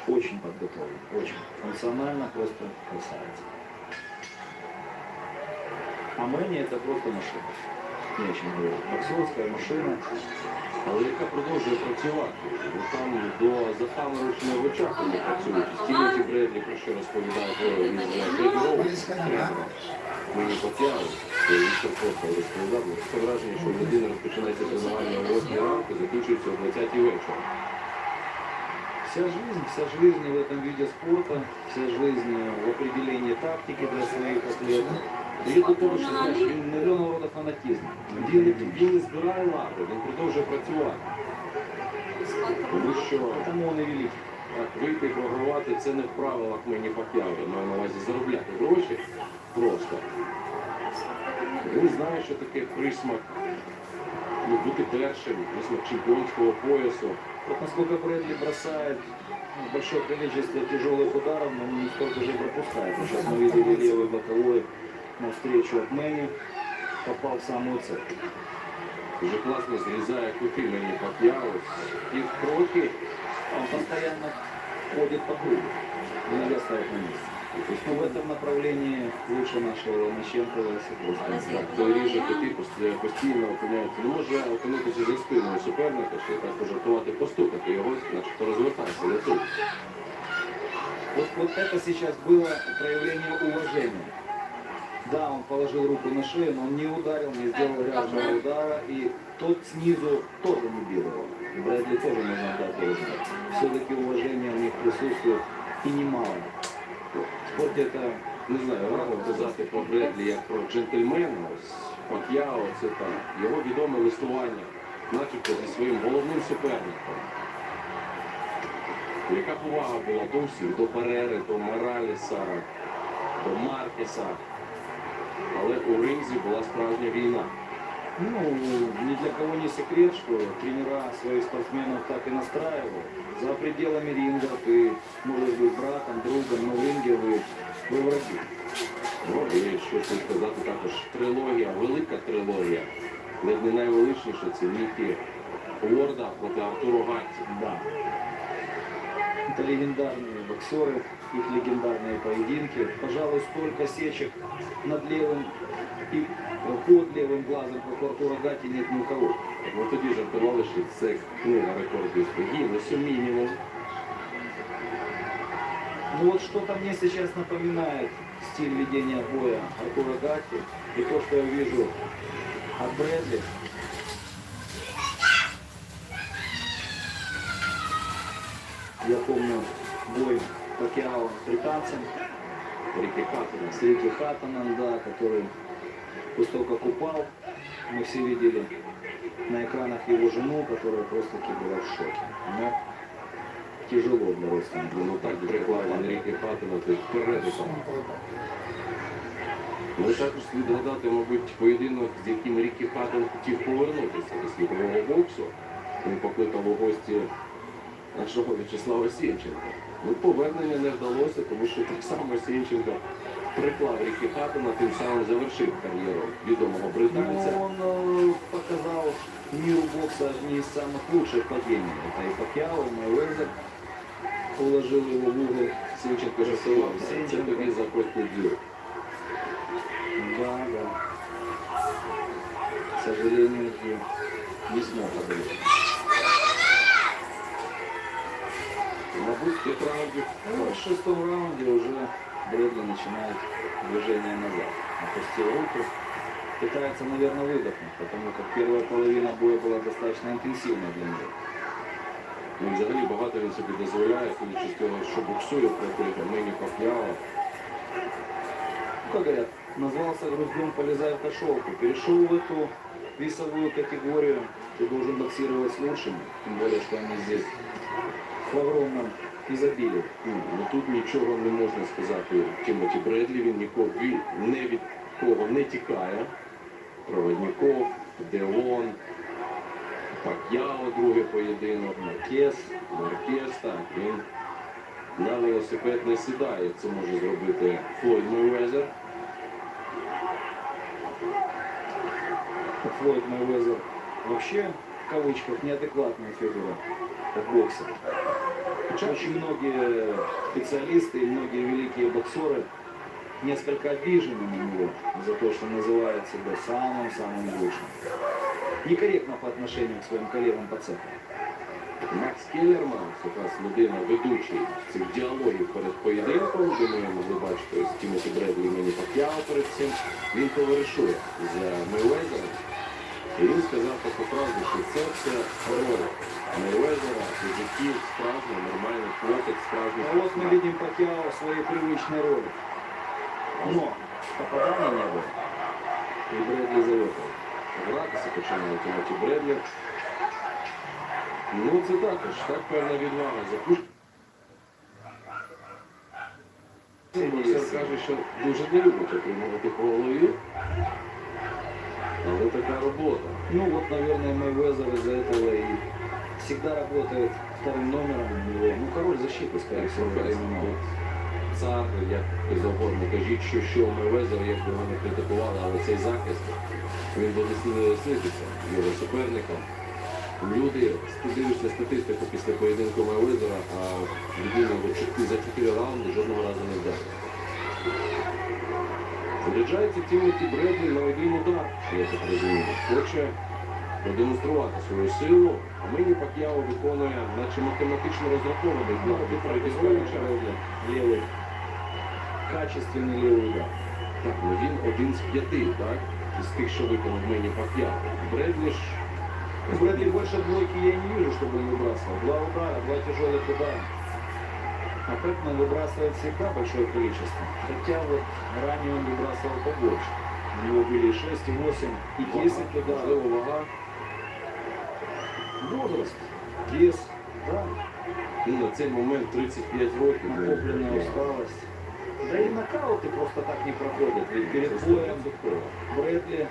L: очень подготовлен. Очень. Функционально просто красавец. А Мэнни это просто машина. Не о чем говорить. Боксерская машина.
K: Але яка продовжує працювати. Бо там до запаморочення в очах вони працюють. Тімоті Бредлі, про що розповідав із тренером. Мені Пак'яо, Віктор Коста розповідав, таке враження, що людина розпочинається тренування о 8 ранку, закінчується о 20 вечора.
L: Вся жизнь в этом виде спорта, вся жизнь в определении тактики для своих атлетов.
K: І до того, що знаєш, він мільйонного роду фанатізм. Він не збирає лаври, він продовжує працювати. Тому що
L: Потому он и великий.
K: так, вийти і програвати це не в правилах Мені Пак'яо, я маю на увазі заробляти гроші просто. Він знає, що таке присмак, бути першим, присмак чемпіонського поясу.
L: Вот насколько Брэдли бросает большое количество тяжелых ударов, но не столько же пропускает. Вот сейчас мы видели левый боковой навстречу от Мэнни, попал в самую цель.
K: Дуже класно зрізає кути мені Пак'яо. І кроки.
L: Он постоянно ходит по кругу, иногда ставит на месте. Но в этом направлении лучше нашего Ломаченкова, если просто.
K: Так, той ріже кути постійно опиняється. Не може опинитися за спиною суперника, що так пожартувати, постукати його, начебто розвертається не тут.
L: Вот это сейчас было проявление уважения. Да, он положил руку на шею, но он не ударил, не сделал ряжного удара, и тот снизу тоже не бил его. Брэдли тоже можно отдать должное. Все-таки уважение у них присутствует и немало. В спорте это,
K: Не знаю, рано казати про Бредлі як про джентльмена, ось Пак'яо це так. Його відоме листування, начебто зі своїм головним суперником. Яка повага була до всіх, до Перери, до Моралеса, до Маркеса. Але у ринзі була справжня війна.
L: ну, ни для кого не секрет, что тренера своих спортсменов так и настраивают. За пределами ринга ты можешь быть братом, другом, но в ринге вы враги.
K: Ну, і що тут сказати також, трилогія, велика трилогія. Ледь не найвеличніша це Нікі Уорда проти Артуру Гатті.
L: Да. Это легендарные боксеры, их легендарные поединки. Пожалуй, столько сечек над левым и под левым глазом, как у Артура Гатти, нет ни у кого.
K: Ну тоді жартували, що це книга рекордів Гіннесу мінімум.
L: Ну вот что-то мне сейчас напоминает стиль ведения боя Артура Гатти и то, что я вижу от Брэдли. Я помню бой Пакьяо с британцем,
K: Рікі Хаттона.
L: с Рики Хаттоном, да, который после того, как упал, мы все видели на экранах его жену, которая просто-таки была в шоке. Но тяжело для родственников.
K: Ну так прикладено Рікі Хаттона, то передусом. Але також слід згадати, мабуть, поєдинок, з яким Рікі Хаттон хотів повернутися до світового боксу. Він покликав у гості нашого В'ячеслава Сєнченка. Ну, повернення не вдалося, тому що так само Сєнченко приклав Рікі Хаттона, тим самим завершив кар'єру відомого британця.
L: Ну, он показал миру бокса одни из самых лучших падений. Это и Пакьяо, и Мэйвезер уложил его в угол.
K: Сєнченко жартувався, це тобі за Костю Дзю.
L: Да, да. К сожалению, не смог одолеть.
K: Мабуть, в тих раундів
L: Ну, в шестом раунде уже Брэдли начинает движение назад. Опустил руку. Пытается, наверное, выдохнуть, потому как первая половина боя была достаточно интенсивной для него.
K: Ну, взагалі багато він собі дозволяє, судячи з того, що боксує проти Мені Пак'яо.
L: Ну, как говорят, назвался груздем, полезай в кошелку. Перешел в эту весовую категорию, ты должен боксировать с лучшими. Тем более, что они здесь в огромном изобилии.
K: Ну тут нічого не можна сказати. Тімоті Бредлі, він ні від кого не тікає. Проводніков, Деон, Пак'яо, другий поєдинок, Маркес, так, він на велосипед не сідає. Це може зробити Флойд Мейвезер.
L: Флойд Мейвезер вообще, в кавычках, неадекватная фигура в боксе. Очень многие специалисты и многие великие боксеры несколько обижены на него за то, что называет себя самым-самым лучшим. Некорректно по отношению к своим коллегам по цеху.
K: Макс Келлерман, якраз людина ведучий цих діалогів перед поєдинком, де ми могли бачити з Тімоті Бредлі і Мені Пак'яо перед цим, він товаришує з Мейвезером. І він сказав таку фразу, що це все роль Мейвезера, фізиків, справжній, нормальний хлопець, справжній.
L: А вот мы видим Пакьяо в своей привычной роли. Но попаданий не было.
K: І Бредлі завершив. Гратися починає Тімоті Бредлі. Ну це також, так певна відвага. Боксер каже, що дуже не любить отримувати по голові. Але така робота.
L: Ну вот, наверное, Мэйвезер из-за этого и всегда работает вторым номером у него. Ну, король защиты, скорее всего, временно.
K: цар, як завгодно. Кажіть, що Мейвезер, як би його не критикували, але цей захист, він буде снитися його суперникам. Люди, дивишся статистику після поєдинку Мейвезера, а людина за 4 раунди жодного разу не вдарив. Заряджається Тімоті Бредлі на один удар, я так розумію. Хоче продемонструвати свою силу, а Мені Пак'яо виконує, наче математично розрахований удар.
L: Левый, качественный левый удар.
K: Так, ну він 1 з 5, так? Із тих, що виконав Мені Пак'яо. Бредлі ж...
L: Брэдли больше двойки я не вижу, чтобы он выбрасывал. 2 удара, 2 тяжелых удара. А Пэтман выбрасывает всегда большое количество. Хотя вот ранее он выбрасывал побольше. У него были 6, и 8, и 10 ударов.
K: Можливо, вага.
L: Возраст, вес, да,
K: Ну, на цей момент 35 років.
L: накопленная усталость. Да и нокауты просто так не проходят. Ведь перед боем Брэдли,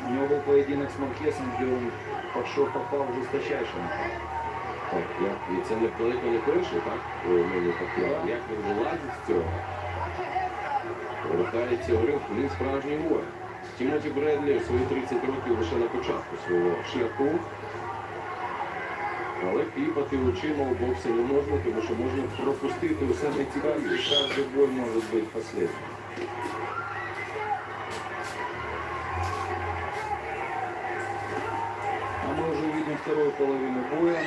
L: у него был поединок с Маркесом, где он попал в жесточайший нокаут.
K: Так, і це далеко не перший, так? У Мені Пак'яо. Як він вилазить з цього? Повертається у ринг, він справжній воїн. Тімоті Бредлі в свої 30 років лише на початку свого шляху. Але кліпати очима у боксі не можна, тому що можна пропустити усе найцікавіше.
L: Каждый бой может быть последним. А мы уже видим вторую половину боя,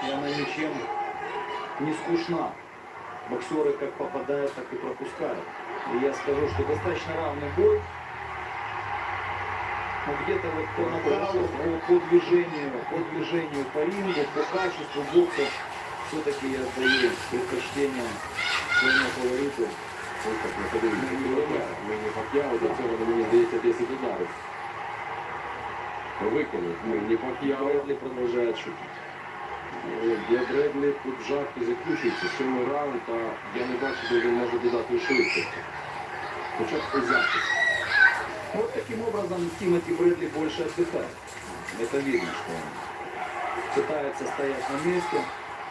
L: и она ничем не скучна. Боксеры как попадают, так и пропускают. И я скажу, что достаточно равный бой. Но где-то вот по нокауту, по движению по рингу, по качеству бокса, все-таки я отдаю предпочтение своему фавориту.
K: Ось так, не подивіться. Мені Пак'яо, до цього, мені здається, 10 ударів. Виконав Мені Пак'яо.
L: Брэдли продолжает шутить.
K: Для Бредлі тут жарти закінчуються. 7-й раунд, а я не бачу, де він може додати швидкості. Хоча б у захист.
L: Вот таким образом Тимоти Брэдли больше отдыхает. Это видно, что он пытается стоять на месте.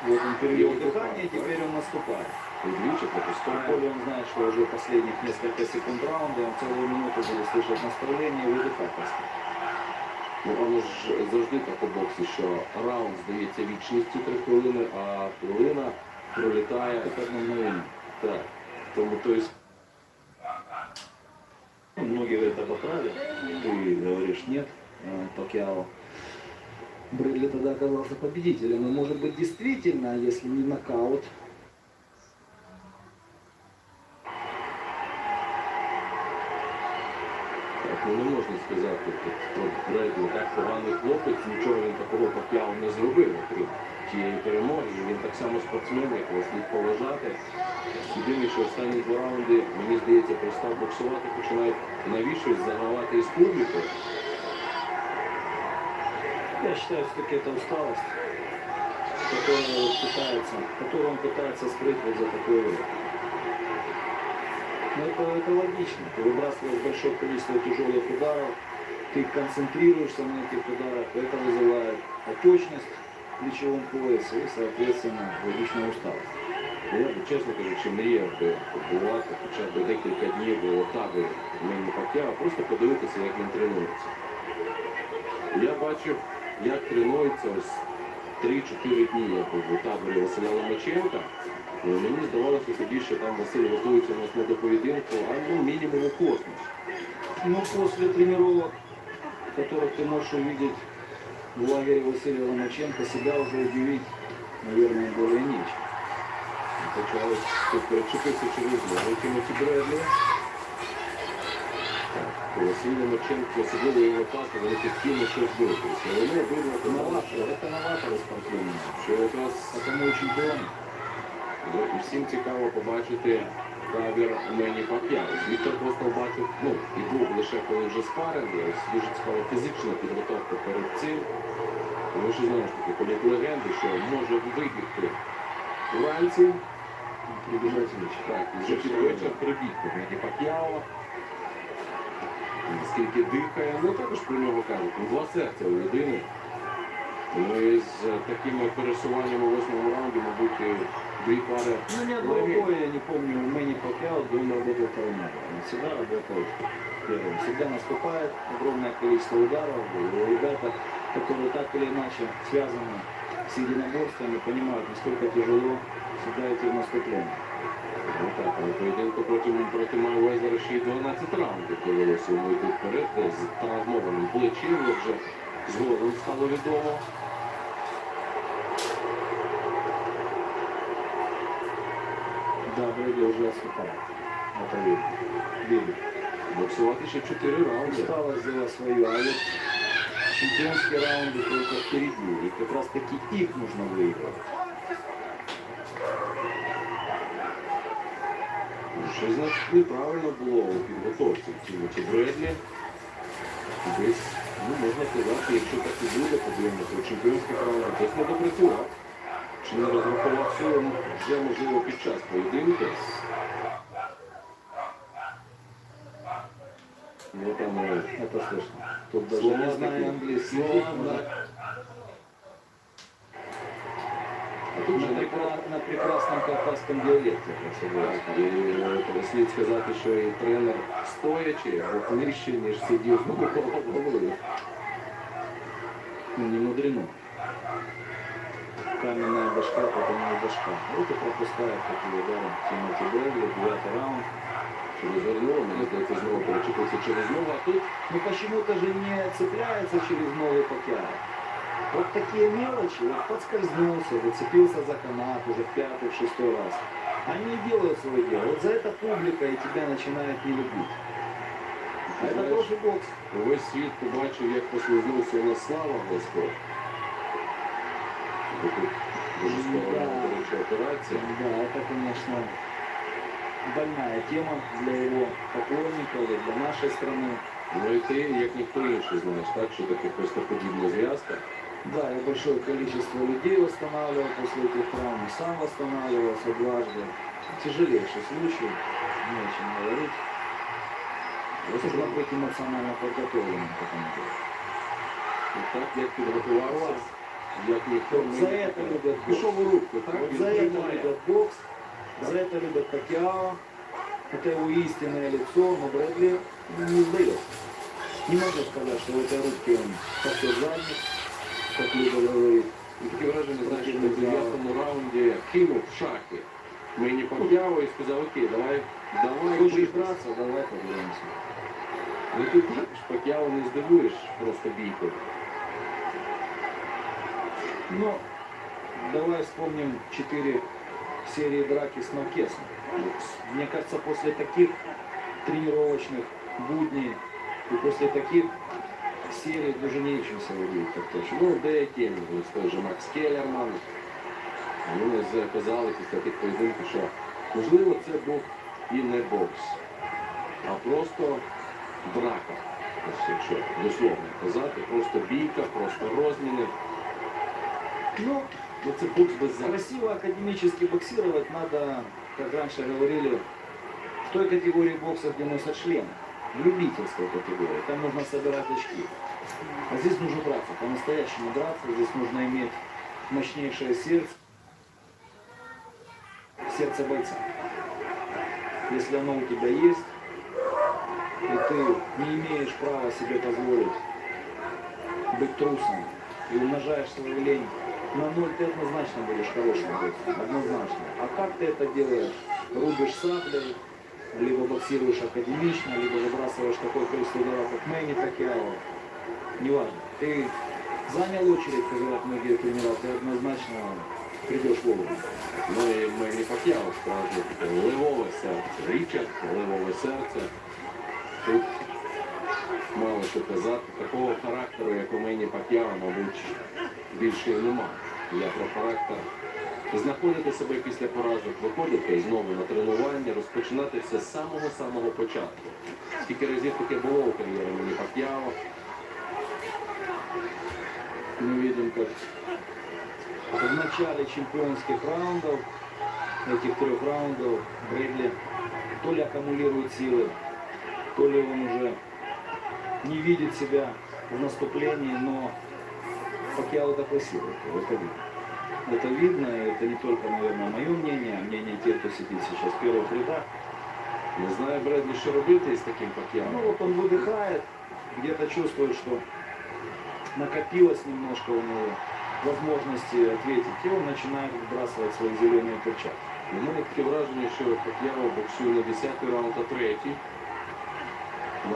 L: Вот он перевел дыхание, теперь он наступает.
K: Удвічі
L: В
K: пропускає.
L: поле он знает, что уже последних несколько секунд раунда, он целую минуту будет слышать настроение и выдыхать просто.
K: Ну, воно ж завжди так у боксі, що раунд здається вічністю 3 хвилини, а хвилина пролітає.
L: Это одно мгновение.
K: Так. Тому то есть,
L: Многие говорят об оправе, ты говоришь нет, Пакьяо. Брэдли тогда оказался победителем. И может быть действительно, если не нокаут,
K: так, ну не можна сказати тут про Бредлі, так поганий хлопець, нічого він такого Пак'яо не зробив, окрім тієї перемоги. І він так само спортсмен, якого слід поважати. Єдине, що останні 2 раунди, мені здається, перестав боксувати, починає навіщось загравати із публікою.
L: я считаю, все-таки это усталость, которую он пытается скрыть вот за такой вот. Но это логично. Ты выбрасываешь большое количество тяжелых ударов, ты концентрируешься на этих ударах, это вызывает отечность в плечевом поясе и, соответственно, логичная усталость.
K: Я б, чесно кажучи, мріяв би побувати хоча б декілька днів до Отави Мені Пак'яо, просто подивитися, як він тренується. Я бачив, як тренується ось 3-4 дні, я був у таборі Василя Ломаченка. І мені здавалося тоді, що там Василь готується у нас не до поєдинку, а ну, мінімум у космос.
L: Но после тренировок, которых ты можешь увидеть в лагере Василия Ломаченко, себя уже удивить, наверное, более нечем.
K: Почали тут перечепитися через нього Тімоті Бредлі. Василь Ломаченко, особливо його атаки, вони постійно щось дивилися. Вони обидва казали,
L: Это новаторы спортивные.
K: що якраз
L: Потому чемпионы.
K: і всім цікаво побачити табір Мені Пак'яо. Віктор просто бачив, ну, і був лише коли вже спаринг, ось дуже цікава фізична підготовка перед цим. Тому що, знову ж таки, ходять легенди, що може вибігти вранці,
L: Прибежать в
K: так, і вже під вечір прибігти Мені Пак'яо. Скільки дихає, ну також про нього кажуть, ну, 2 серця у людини. Ну і з такими пересуваннями у 8-му раунді, мабуть, дві пари
L: Ну, ни одного
K: легень.
L: боя я не помню у Мэнни Пакьяо, где он работал вторым номером. Он всегда работал первым. Всегда наступает, огромное количество ударов. И ребята, которые так или иначе связаны с единоборствами, понимают, насколько тяжело всегда идти в наступление.
K: Ну так, але поєдинку проти Майвезера ще й 12 раундів довелося йому йти вперед з травмованим плечем, як вже згодом стало відомо.
L: Да, Брэдли уже отступает. Это видно. Видно.
K: Боксувати ще 4 раунди.
L: Усталость взяла свою, а вот чемпионские раунды только впереди. И как раз таки их нужно выиграть.
K: Що значить неправильно було у підготовці в Тімоті Бредлі. Десь, ну можна сказати, якщо так і буде, подивимося, у чемпіонських раундах десь не допрацював. Чи не розрахував силу вже, можливо, під час поєдинку. Ну там
L: Это слышно. Тут даже
K: слова
L: не знаю
K: такі.
L: английский
K: Слова,
L: язык,
K: да.
L: но
K: А тут же
L: на прекрасном кавказском диалекте. я согласен.
K: І слід сказати, що і тренер стоячи, або нижче, ніж сидів головою.
L: Ну, не мудрено. Каменная башка, потом не башка. Вот и пропускает такие удары Тимоти Брэдли, 9-й раунд.
K: Розвернуло, мені здається, знову перечепився через ногу, а тут
L: Но почему-то же не цепляется через новый Пакьяо. Вот такие мелочи, вот подскользнулся, зацепился за канат уже в 5-й, в 6-й раз. Они делают свое дело. Вот за это публика и тебя начинает не любить. А это
K: знаешь,
L: тоже бокс.
K: весь світ побачив, як послизнувся у нас Слава Господь. Тут дуже скоро до речі, операція.
L: Да, это, конечно, больная тема для его поклонников и для нашей страны.
K: Ну і ти, як ніхто інший, знаєш, так, що таке хрестоподібна зв'язка.
L: Да, я большое количество людей восстанавливал после этих травм, сам восстанавливался дважды. Тяжелейший случай, не о чем говорить. Нужно быть эмоционально подготовленным к этому делу.
K: І так, як підготувався, як ніхто
L: Вот за это любят бокс.
K: пішов у рубку, так?
L: Вот
K: Він
L: за это
K: тримає.
L: любят бокс, за это любят Пакьяо. Это его истинное лицо, но Брэдли не сдает. Не могу сказать, что в этой рубке он такой задник, как любят говорить.
K: І таке враження, знаєш, що в 9-му раунді кинув шахи. Мені Пакьяо і сказав, окей, давай
L: Хочешь
K: битись.
L: драться, давай подеремся.
K: Ну тут також Пакьяо не здивуєш просто бійкою.
L: Но давай вспомним 4 серии драки с Маркесом. Мне кажется, после таких тренировочных будней и после таких серий уже нечем соводить, так точно.
K: Ну, деякі, ось той же Макс Келлерман, вони казали після тих поєдинків, що можливо це був і не бокс, а просто драка. Ось якщо дословно казати, просто бійка, просто розміни.
L: Ну,
K: це бокс без захисту.
L: красиво академически боксировать надо, как раньше говорили, в той категории бокса, где носят шлем. В любительской категории. Там нужно собирать очки. А здесь нужно драться, по-настоящему драться. Здесь нужно иметь мощнейшее сердце. Сердце бойца. Если оно у тебя есть, и ты не имеешь права себе позволить быть трусом и умножаешь свою лень на 0, ты однозначно будешь хорошим бойцом. Однозначно. А как ты это делаешь? Рубишь саблей, либо боксируешь академично, либо выбрасываешь такое количество ударов, как Мэнни Пакьяо. Неважно. Ты занял очередь, как говорят многие тренера, ты однозначно придешь вовремя.
K: Ну і Мені Пакьяо справді таке ливове серце. Річард, ливове серце. Тут мало що казати. Такого характеру, як у Мені Пакьяо, мабуть, більше і нема. Я про характер. Знаходити себе після поразок, виходити знову на тренування, розпочинати все з самого-самого початку. Скільки разів таке було у кар'єрі Мені Пакьяо.
L: Мы видим, как в начале чемпионских раундов, этих 3 раундов, Брэдли то ли аккумулирует силы, то ли он уже не видит себя в наступлении, но Пакьяо допросил это видно. Это видно, и это не только, наверное, мое мнение, а мнение тех, кто сидит сейчас в первых рядах.
K: Не знаю, Бредлі, що робити з таким
L: Ну
K: Пак'яо.
L: вот он выдыхает, где-то чувствует, что накопилось немножко у него возможности ответить, и он начинает выбрасывать свои зеленые перчатки.
K: У мене таке враження, що Пак'яо боксує на 10-й раунд, а 3-й.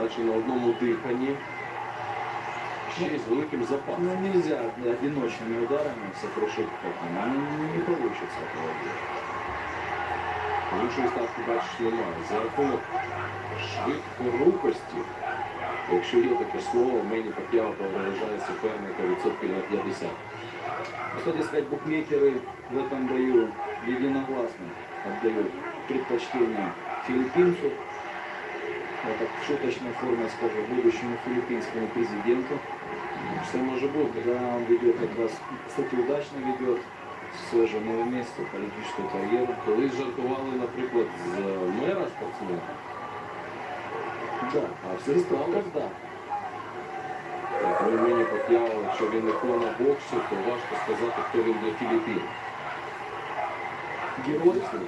K: Наче на одному диханні. Ще й з великим запасом.
L: Ну нельзя одиночными ударами сокрушить Пакьяо, не получится этого делать.
K: Іншої ставки, бачиш, немає. За рахунок швидкорукості, якщо є таке слово, Мені Пак'яо переважає суперника відсотків на 50.
L: Кстати сказать, букмекеры в этом бою единогласно отдают предпочтение филиппинцу. Это в шуточной форме скажу будущему филиппинскому президенту.
K: Все може бути.
L: Да, он ведет как раз, кстати, удачно ведет свое же новое место, политическую карьеру.
K: Колись жартували, наприклад, з мера спортсмена.
L: Да,
K: А все стало.
L: когда?
K: Як Мені Пак'яо, якщо він ікона боксу, то важко сказати, хто він для Філіппін.
L: Герой,
K: Так,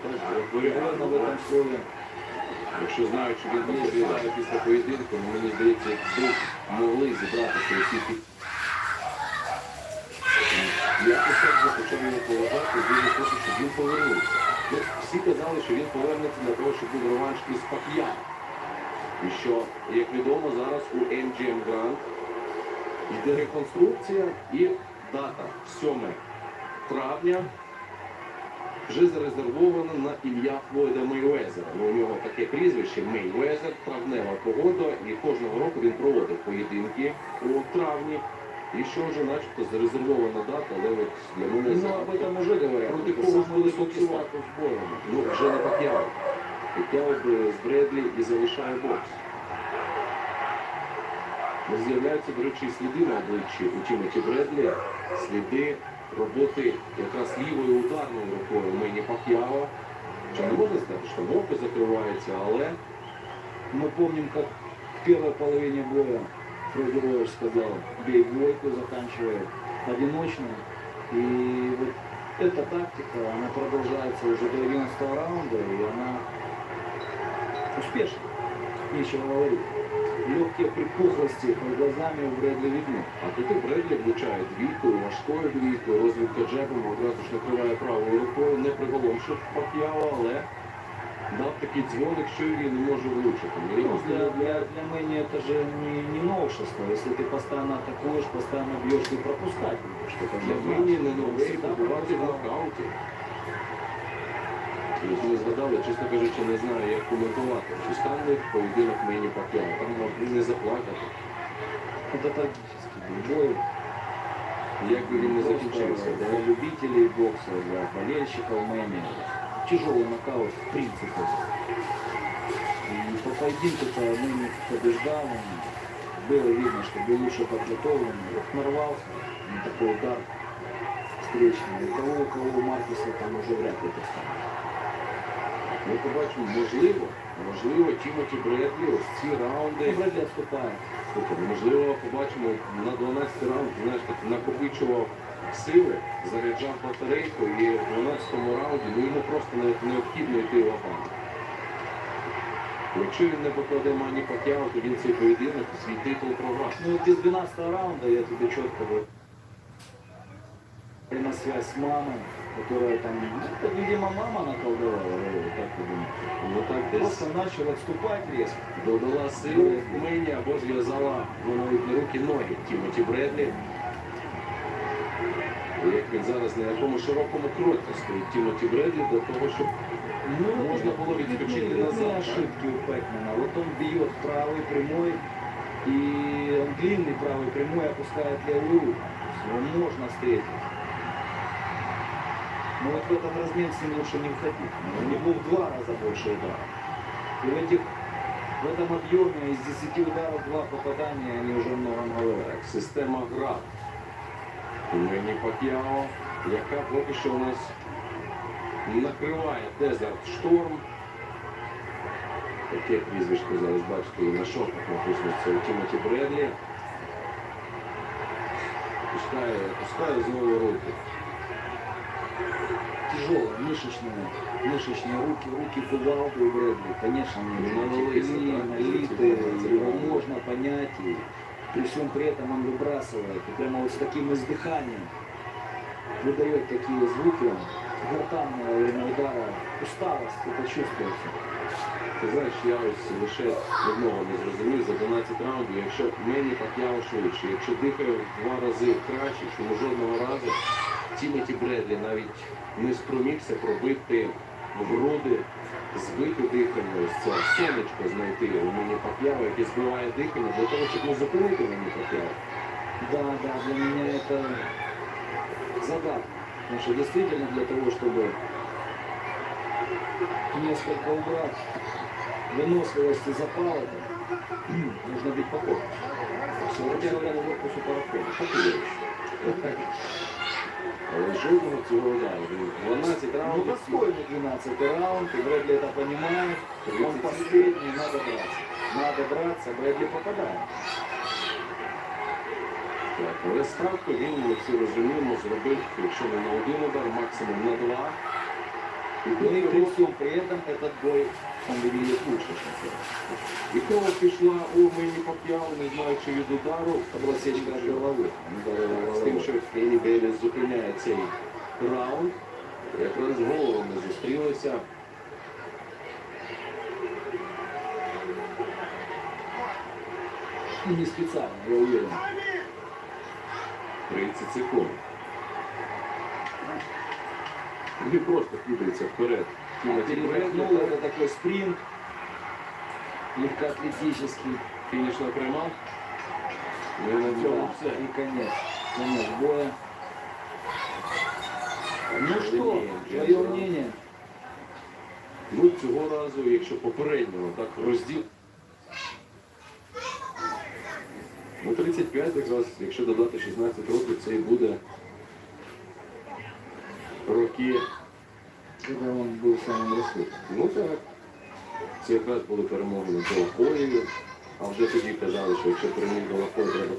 L: наверное, в этом слове.
K: Якщо знають, що він відповідає після поєдинку, ну, мені здається, тут могли зібратися усі ті. Я почав його поважати, він хочу, щоб він повернувся. Ну, всі казали, що він повернеться для того, щоб був реванш із Пак'яо. І що, як відомо, зараз у MGM Grand йде реконструкція і дата 7 травня вже зарезервована на ім'я Флойда Мейвезера. Ну, у нього таке прізвище Мейвезер, травнева погода, і кожного року він проводив поєдинки у травні. І що вже начебто зарезервована дата, але от для мене
L: Ну, об этом уже говорят.
K: проти
L: Это
K: кого ж
L: самый
K: буде
L: высокий
K: боксувати?
L: статус боя.
K: Ну, вже не Пак'яо. Пак'яо з Бредлі і залишає бокс. З'являються, до речі, сліди на обличчі у Тімоті Бредлі, сліди роботи якраз лівою ударною рукою Мені Пак'яо. Чи не можна сказати, що око закривається, але
L: Мы помним, как в первой половине боя Фредди Ройер сказал, бей двойку, заканчивая одиночно. И вот эта тактика, она продолжается уже до 11-го раунда, и она успешна. Нечего говорить. Легкие припухлости под глазами у Брэдли видны.
K: а тут і Бредлі влучає двійкою, важкою двійкою, розвідка джебом, одразу ж накриває правою рукою, не приголомшив Пак'яо, але дав такий дзвоник, що і він не може влучити. Мені
L: Ну,
K: просто
L: для Мэнни это же не новшество. Если ты постоянно атакуешь, постоянно бьешь, ты пропускать будешь. Что-то
K: для Мені не новий побувати в нокауті. І ми згадали, чесно кажучи, не знаю, як коментувати. Чи стане поєдинок Мені Пак'яо. Там можна не заплакати.
L: Это трагический бой.
K: Як би він не закінчився.
L: Для любителей бокса, для болельщиков Мэнни. Тяжелый нокаут в принципе. И по поединку-то Мэнни побеждал. Было видно, что был лучше подготовлен. Вот нарвался на такой удар встречный. И того, у кого у Маркуса там уже вряд ли это станет.
K: Ми побачимо, можливо, Тімоті Бредлі ось ці раунди.
L: Ну, Брэдли отступает.
K: Тобто, можливо, побачимо на 12 раунд, знаєш, так накопичував сили, заряджав батарейку і в 12-му раунді, ну йому просто необхідно йти в аванс. Якщо він не покладе Мені Пак'яо, то він цей поєдинок, свій титул програв.
L: Ну, без 12-го раунда я тебе четко говорю. На связь с мамой, которая там, ну, видимо, мама наколдовала, как ты думаешь?
K: Ну так десь
L: Просто начал отступать резко.
K: додала сили Мені або зв'язала навіть не руки, ноги Тімоті Бредлі. І як він зараз на якому широкому кроці стоїть Тімоті Бредлі для того, щоб можно было ведь включить назад.
L: Ошибки у Пэкмана. Вот он бьет правый прямой, и он длинный правый прямой опускает левую руку. Его можно встретить. Но вот в этот размен с ним лучше не входить. У него в 2 раза больше ударов. И в этом объеме из 10 ударов 2 попадания, они уже много говорят.
K: Система гра. Мені Пак'яо, яка поки що у нас накриває Desert Storm. Таке прізвище зараз бачите, і на шортах написано, це у Тімоті Бредлі. Пускає знову руки.
L: тяжелые, мышечные руки кувалды у Брэдли, конечно, они налиты, его можно понять, и при всем при этом он выбрасывает, и прямо вот с таким издыханием выдает такие звуки, гортанные во время удара, усталость, это чувствуется.
K: Ти знаєш, я ось лише одного не зрозумів за 12 раундів, якщо Мені Пак'яо швидше, якщо дихає в 2 рази краще, чому жодного разу Тімоті Бредлі навіть не спромігся пробити в груди, збити дихання, ось це сонечко знайти у Мені Пак'яо, яке збиває дихання для того, щоб не зупинити Мені Пак'яо.
L: Да, для меня это загадка. Потому что действительно для того, чтобы несколько убрать выносливости запала, нужно быть похожим.
K: Сьогодні говорять в корпусу параходу. Що ти робиш? Але жодного цього удару. 12
L: Ну,
K: раундів.
L: достойный 12 раунд, и Брэдли это понимает. Он последний, надо драться. Надо драться, Брэдли попадает.
K: Так, але ставку він, ми всі розуміємо, зробив, якщо не на 1 удар, максимум на 2.
L: Ну и при всем при этом этот бой он выглядит лучше, чем первый.
K: І кров пішла у Мені Пак'яо, не знаючи від удару,
L: Обласечка от головы.
K: з тим, що Кенні Бейліс зупиняє цей раунд. Якраз головами зустрілися.
L: И не специально, я уверен.
K: 30 секунд. Він просто кидається вперед. Тімоті
L: Перемахнул,
K: Бредлі,
L: это такой спринт, легкоатлетический.
K: фінішна пряма. Ну і на цьому все.
L: И конец боя. Ну что, твое мнение?
K: Ну, цього разу, якщо попереднього так розділ. Ну, 35 якраз, якщо додати 16 років, це і буде роки.
L: Когда он был в самом расцвете.
K: Ну так. Це якраз були перемоги над Долахоєю, а вже тоді казали, що якщо переміг Долахой, треба.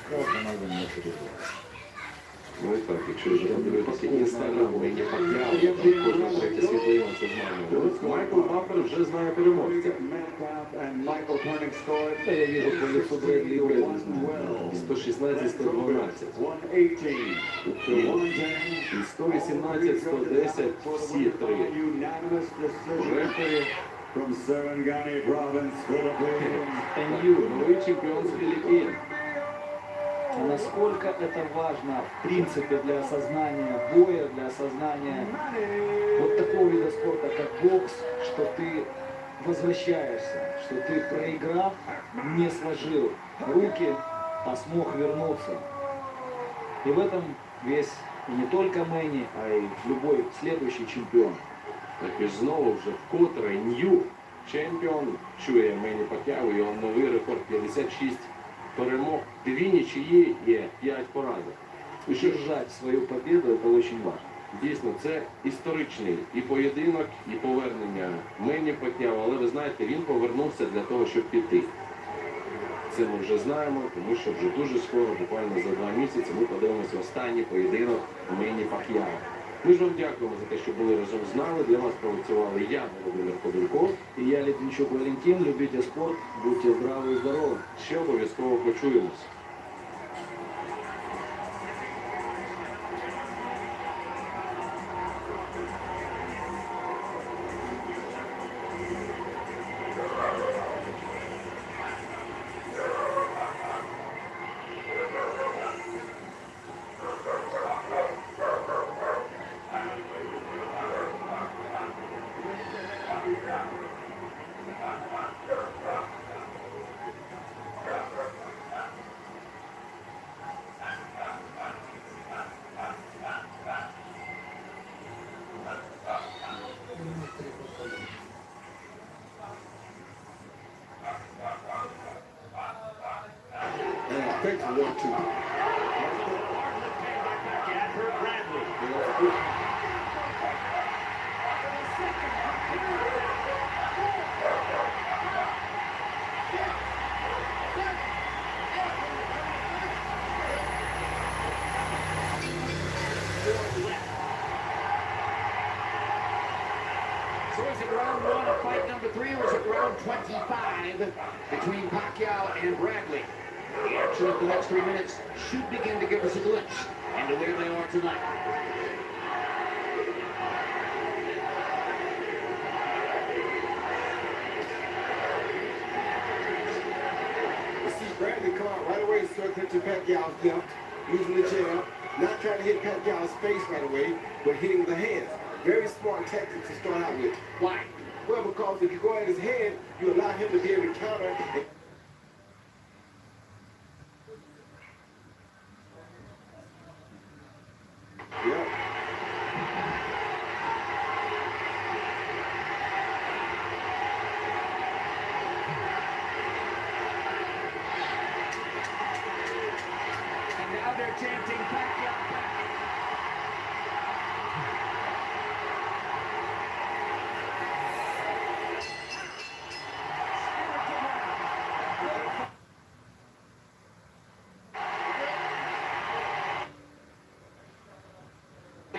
L: Как надо мне переживать?
K: Ну і так, якщо вже подивитися інстаграм, Мені Пак'яо, кожна третя світлина це знає. Майкл Баппер вже знає переможця.
L: Да, я вижу по лицу Брэдли и Брэдли знаю.
K: 116-112. І 118-110 всі три. Рефері. Новий чемпіон з Філіппін.
L: А насколько это важно, в принципе, для осознания боя, для осознания вот такого вида спорта, как бокс, что ты возвращаешься, что ты, проиграв, не сложил руки, а смог вернуться. И в этом весь и не только Мэнни, а и любой следующий чемпион.
K: Так і знову вже вкотре Нью чемпіон чує Мені Пак'яо, його новий рекорд 56 перемог, 2 нічиї є 5 поразок.
L: Удержать свою победу – это очень важно.
K: Дійсно, це історичний і поєдинок, і повернення Мені Пак'яо, але ви знаєте, він повернувся для того, щоб піти. Це ми вже знаємо, тому що вже дуже скоро, буквально за 2 місяці, ми подивимося останній поєдинок Мені Пак'яо. Ми ж вам дякуємо за те, що були разом з нами. Для вас працювали я, Володимир Подольков.
L: И я, Литвинчук Валентин. Любите спорт, будьте здравы и здоровы.
K: Ще обов'язково почуємось.
F: Takes 1-2.
C: more left. So is it round one of fight number 3, or is it round 25 between Pacquiao and Bradley? The action of the next 3 minutes should begin to give us a glimpse into where they are tonight.
M: You see Bradley come out right away, circling to Pacquiao's left, using the jab, not trying to hit Pacquiao's face right away, but hitting the hands. Very smart tactic to start out with.
C: Why?
M: Well, because if you go at his head, you allow him to be able to counter. And yeah.
C: And now they're chanting Pacquiao.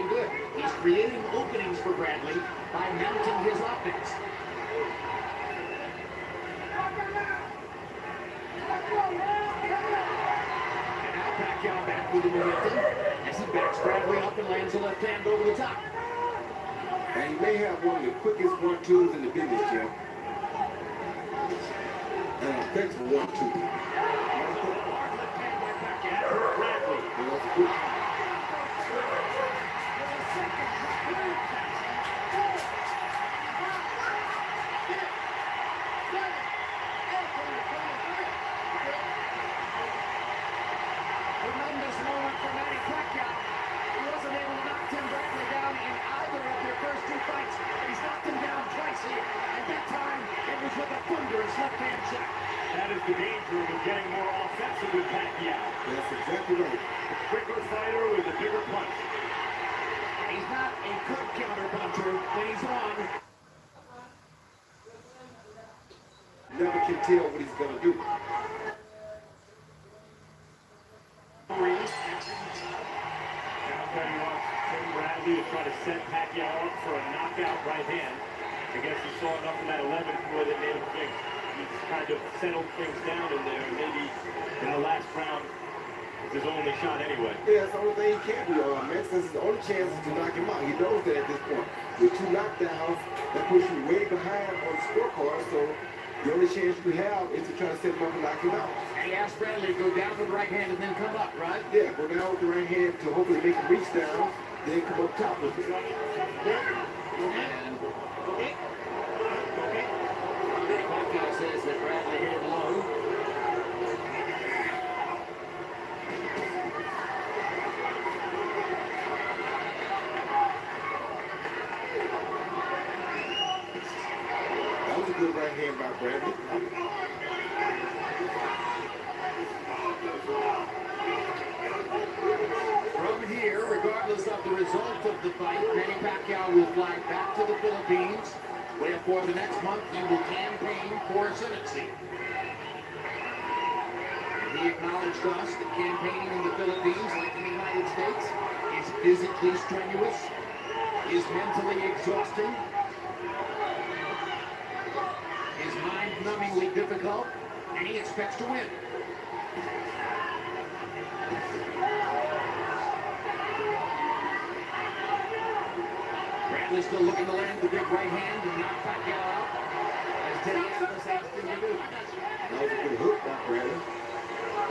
C: Good. He's creating openings for Bradley by mounting his offense. And now Pacquiao back with the momentum as he backs Bradley up and lands a left hand over the top.
M: And he may have one of the quickest 1-2s in the business, Jim. And effective 1-2.
C: Hard left hand by Pacquiao for Bradley.
M: And that's a good.
C: Tremendous moment for Manny Pacquiao. He wasn't able to knock Tim Bradley down in either of their first 2 fights. He's knocked him down twice here, and that time it was with a thunderous left-hand shot.
E: That is the danger of getting more offensive with Pacquiao.
M: That's exactly right.
E: A quicker fighter with a bigger punch.
C: He's not a good counter puncher when he's on.
M: Never can tell what he's going to do.
E: Now Petty wants Tim Bradley to try to set Pacquiao up for a knockout right hand. I guess he saw enough in that 11th where they made him think he's kind of settled things down in there. Maybe in the last round, it's his only shot anyway.
M: Yeah, that's the only thing he can do. Max, that's his only chance to knock him out. He knows that at this point. With 2 knockdowns, that puts you way behind on the scorecard, so the only chance you have is to try to set him up and knock him out.
C: And he asked Bradley to go down with the right hand and then come up, right?
M: Yeah, go down with the right hand to hopefully make him reach down, then come up top with it.
C: And Pacquiao says that Bradley hit him low.
M: That was a good right hand by Bradley.
C: From here, regardless of the result of the fight, Manny Pacquiao will fly back to the Philippines, where for the next month he will campaign for ascendancy. He acknowledged us that campaigning in the Philippines, like in the United States, is physically strenuous, is mentally exhausting, is mind-numbingly difficult, and he expects to win. Bradley's still looking to land the big right hand and knock Pacquiao out, as Teddy Atlas asked him to do.
M: That was a good hook by Bradley.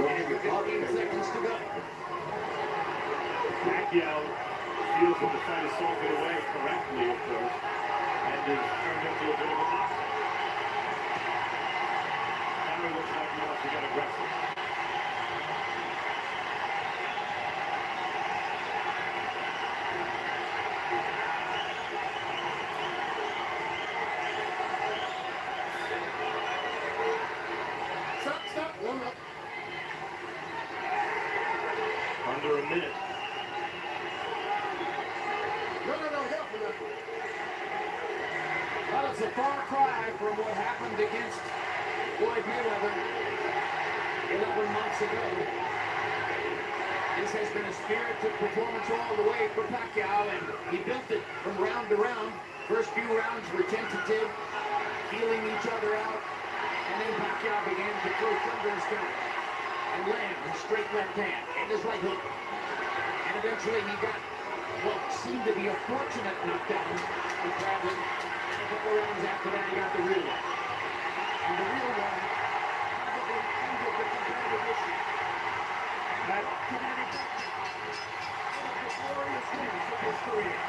C: And 15 seconds to go.
E: Pacquiao feels that the fight is salted away correctly, of course, and is turned into a bit of a boxer. Now he looks like he wants to get aggressive.
C: Stop.
E: Under a minute.
C: No, well, it's a far cry from what happened against Floyd Mayweather 11 months ago. This has been a spirited performance all the way for Pacquiao, and he built it from round to round. First few rounds were tentative, feeling each other out, and then Pacquiao began to throw thunderous counters and land his straight left hand and his right hook. And eventually he got what seemed to be a fortunate knockdown with Bradley. A couple rounds after that, he got the real one. And the real one probably ended the competitive issue. That kinetic, one of the glorious wins of his career.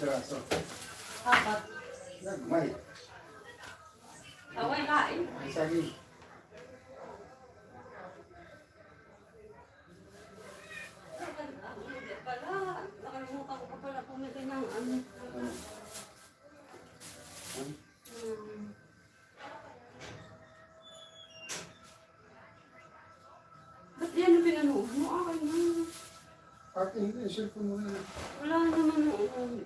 D: piraso.
A: Apat.
D: Nagmay.
A: Away kain.
D: Ang saging.
A: Hindi pala. Nakalimutan ko pa pala pumili ng ano. Ba't yan na pinanood mo? Akin na.
D: Akin, yung cellphone mo na.
A: Wala naman noon.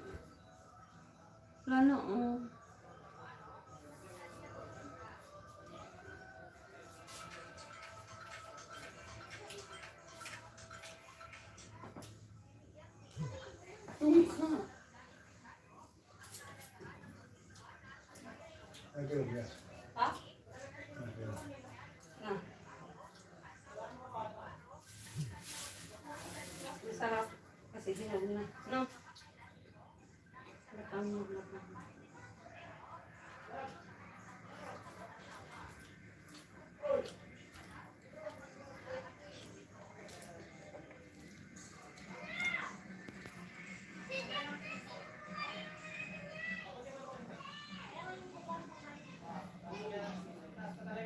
A: Wala noon.
D: Tungkol ka. Ayun, yes.
A: Ha?
D: Ayun.
A: Na. Masarap. Kasi hinog na. No? Matang na.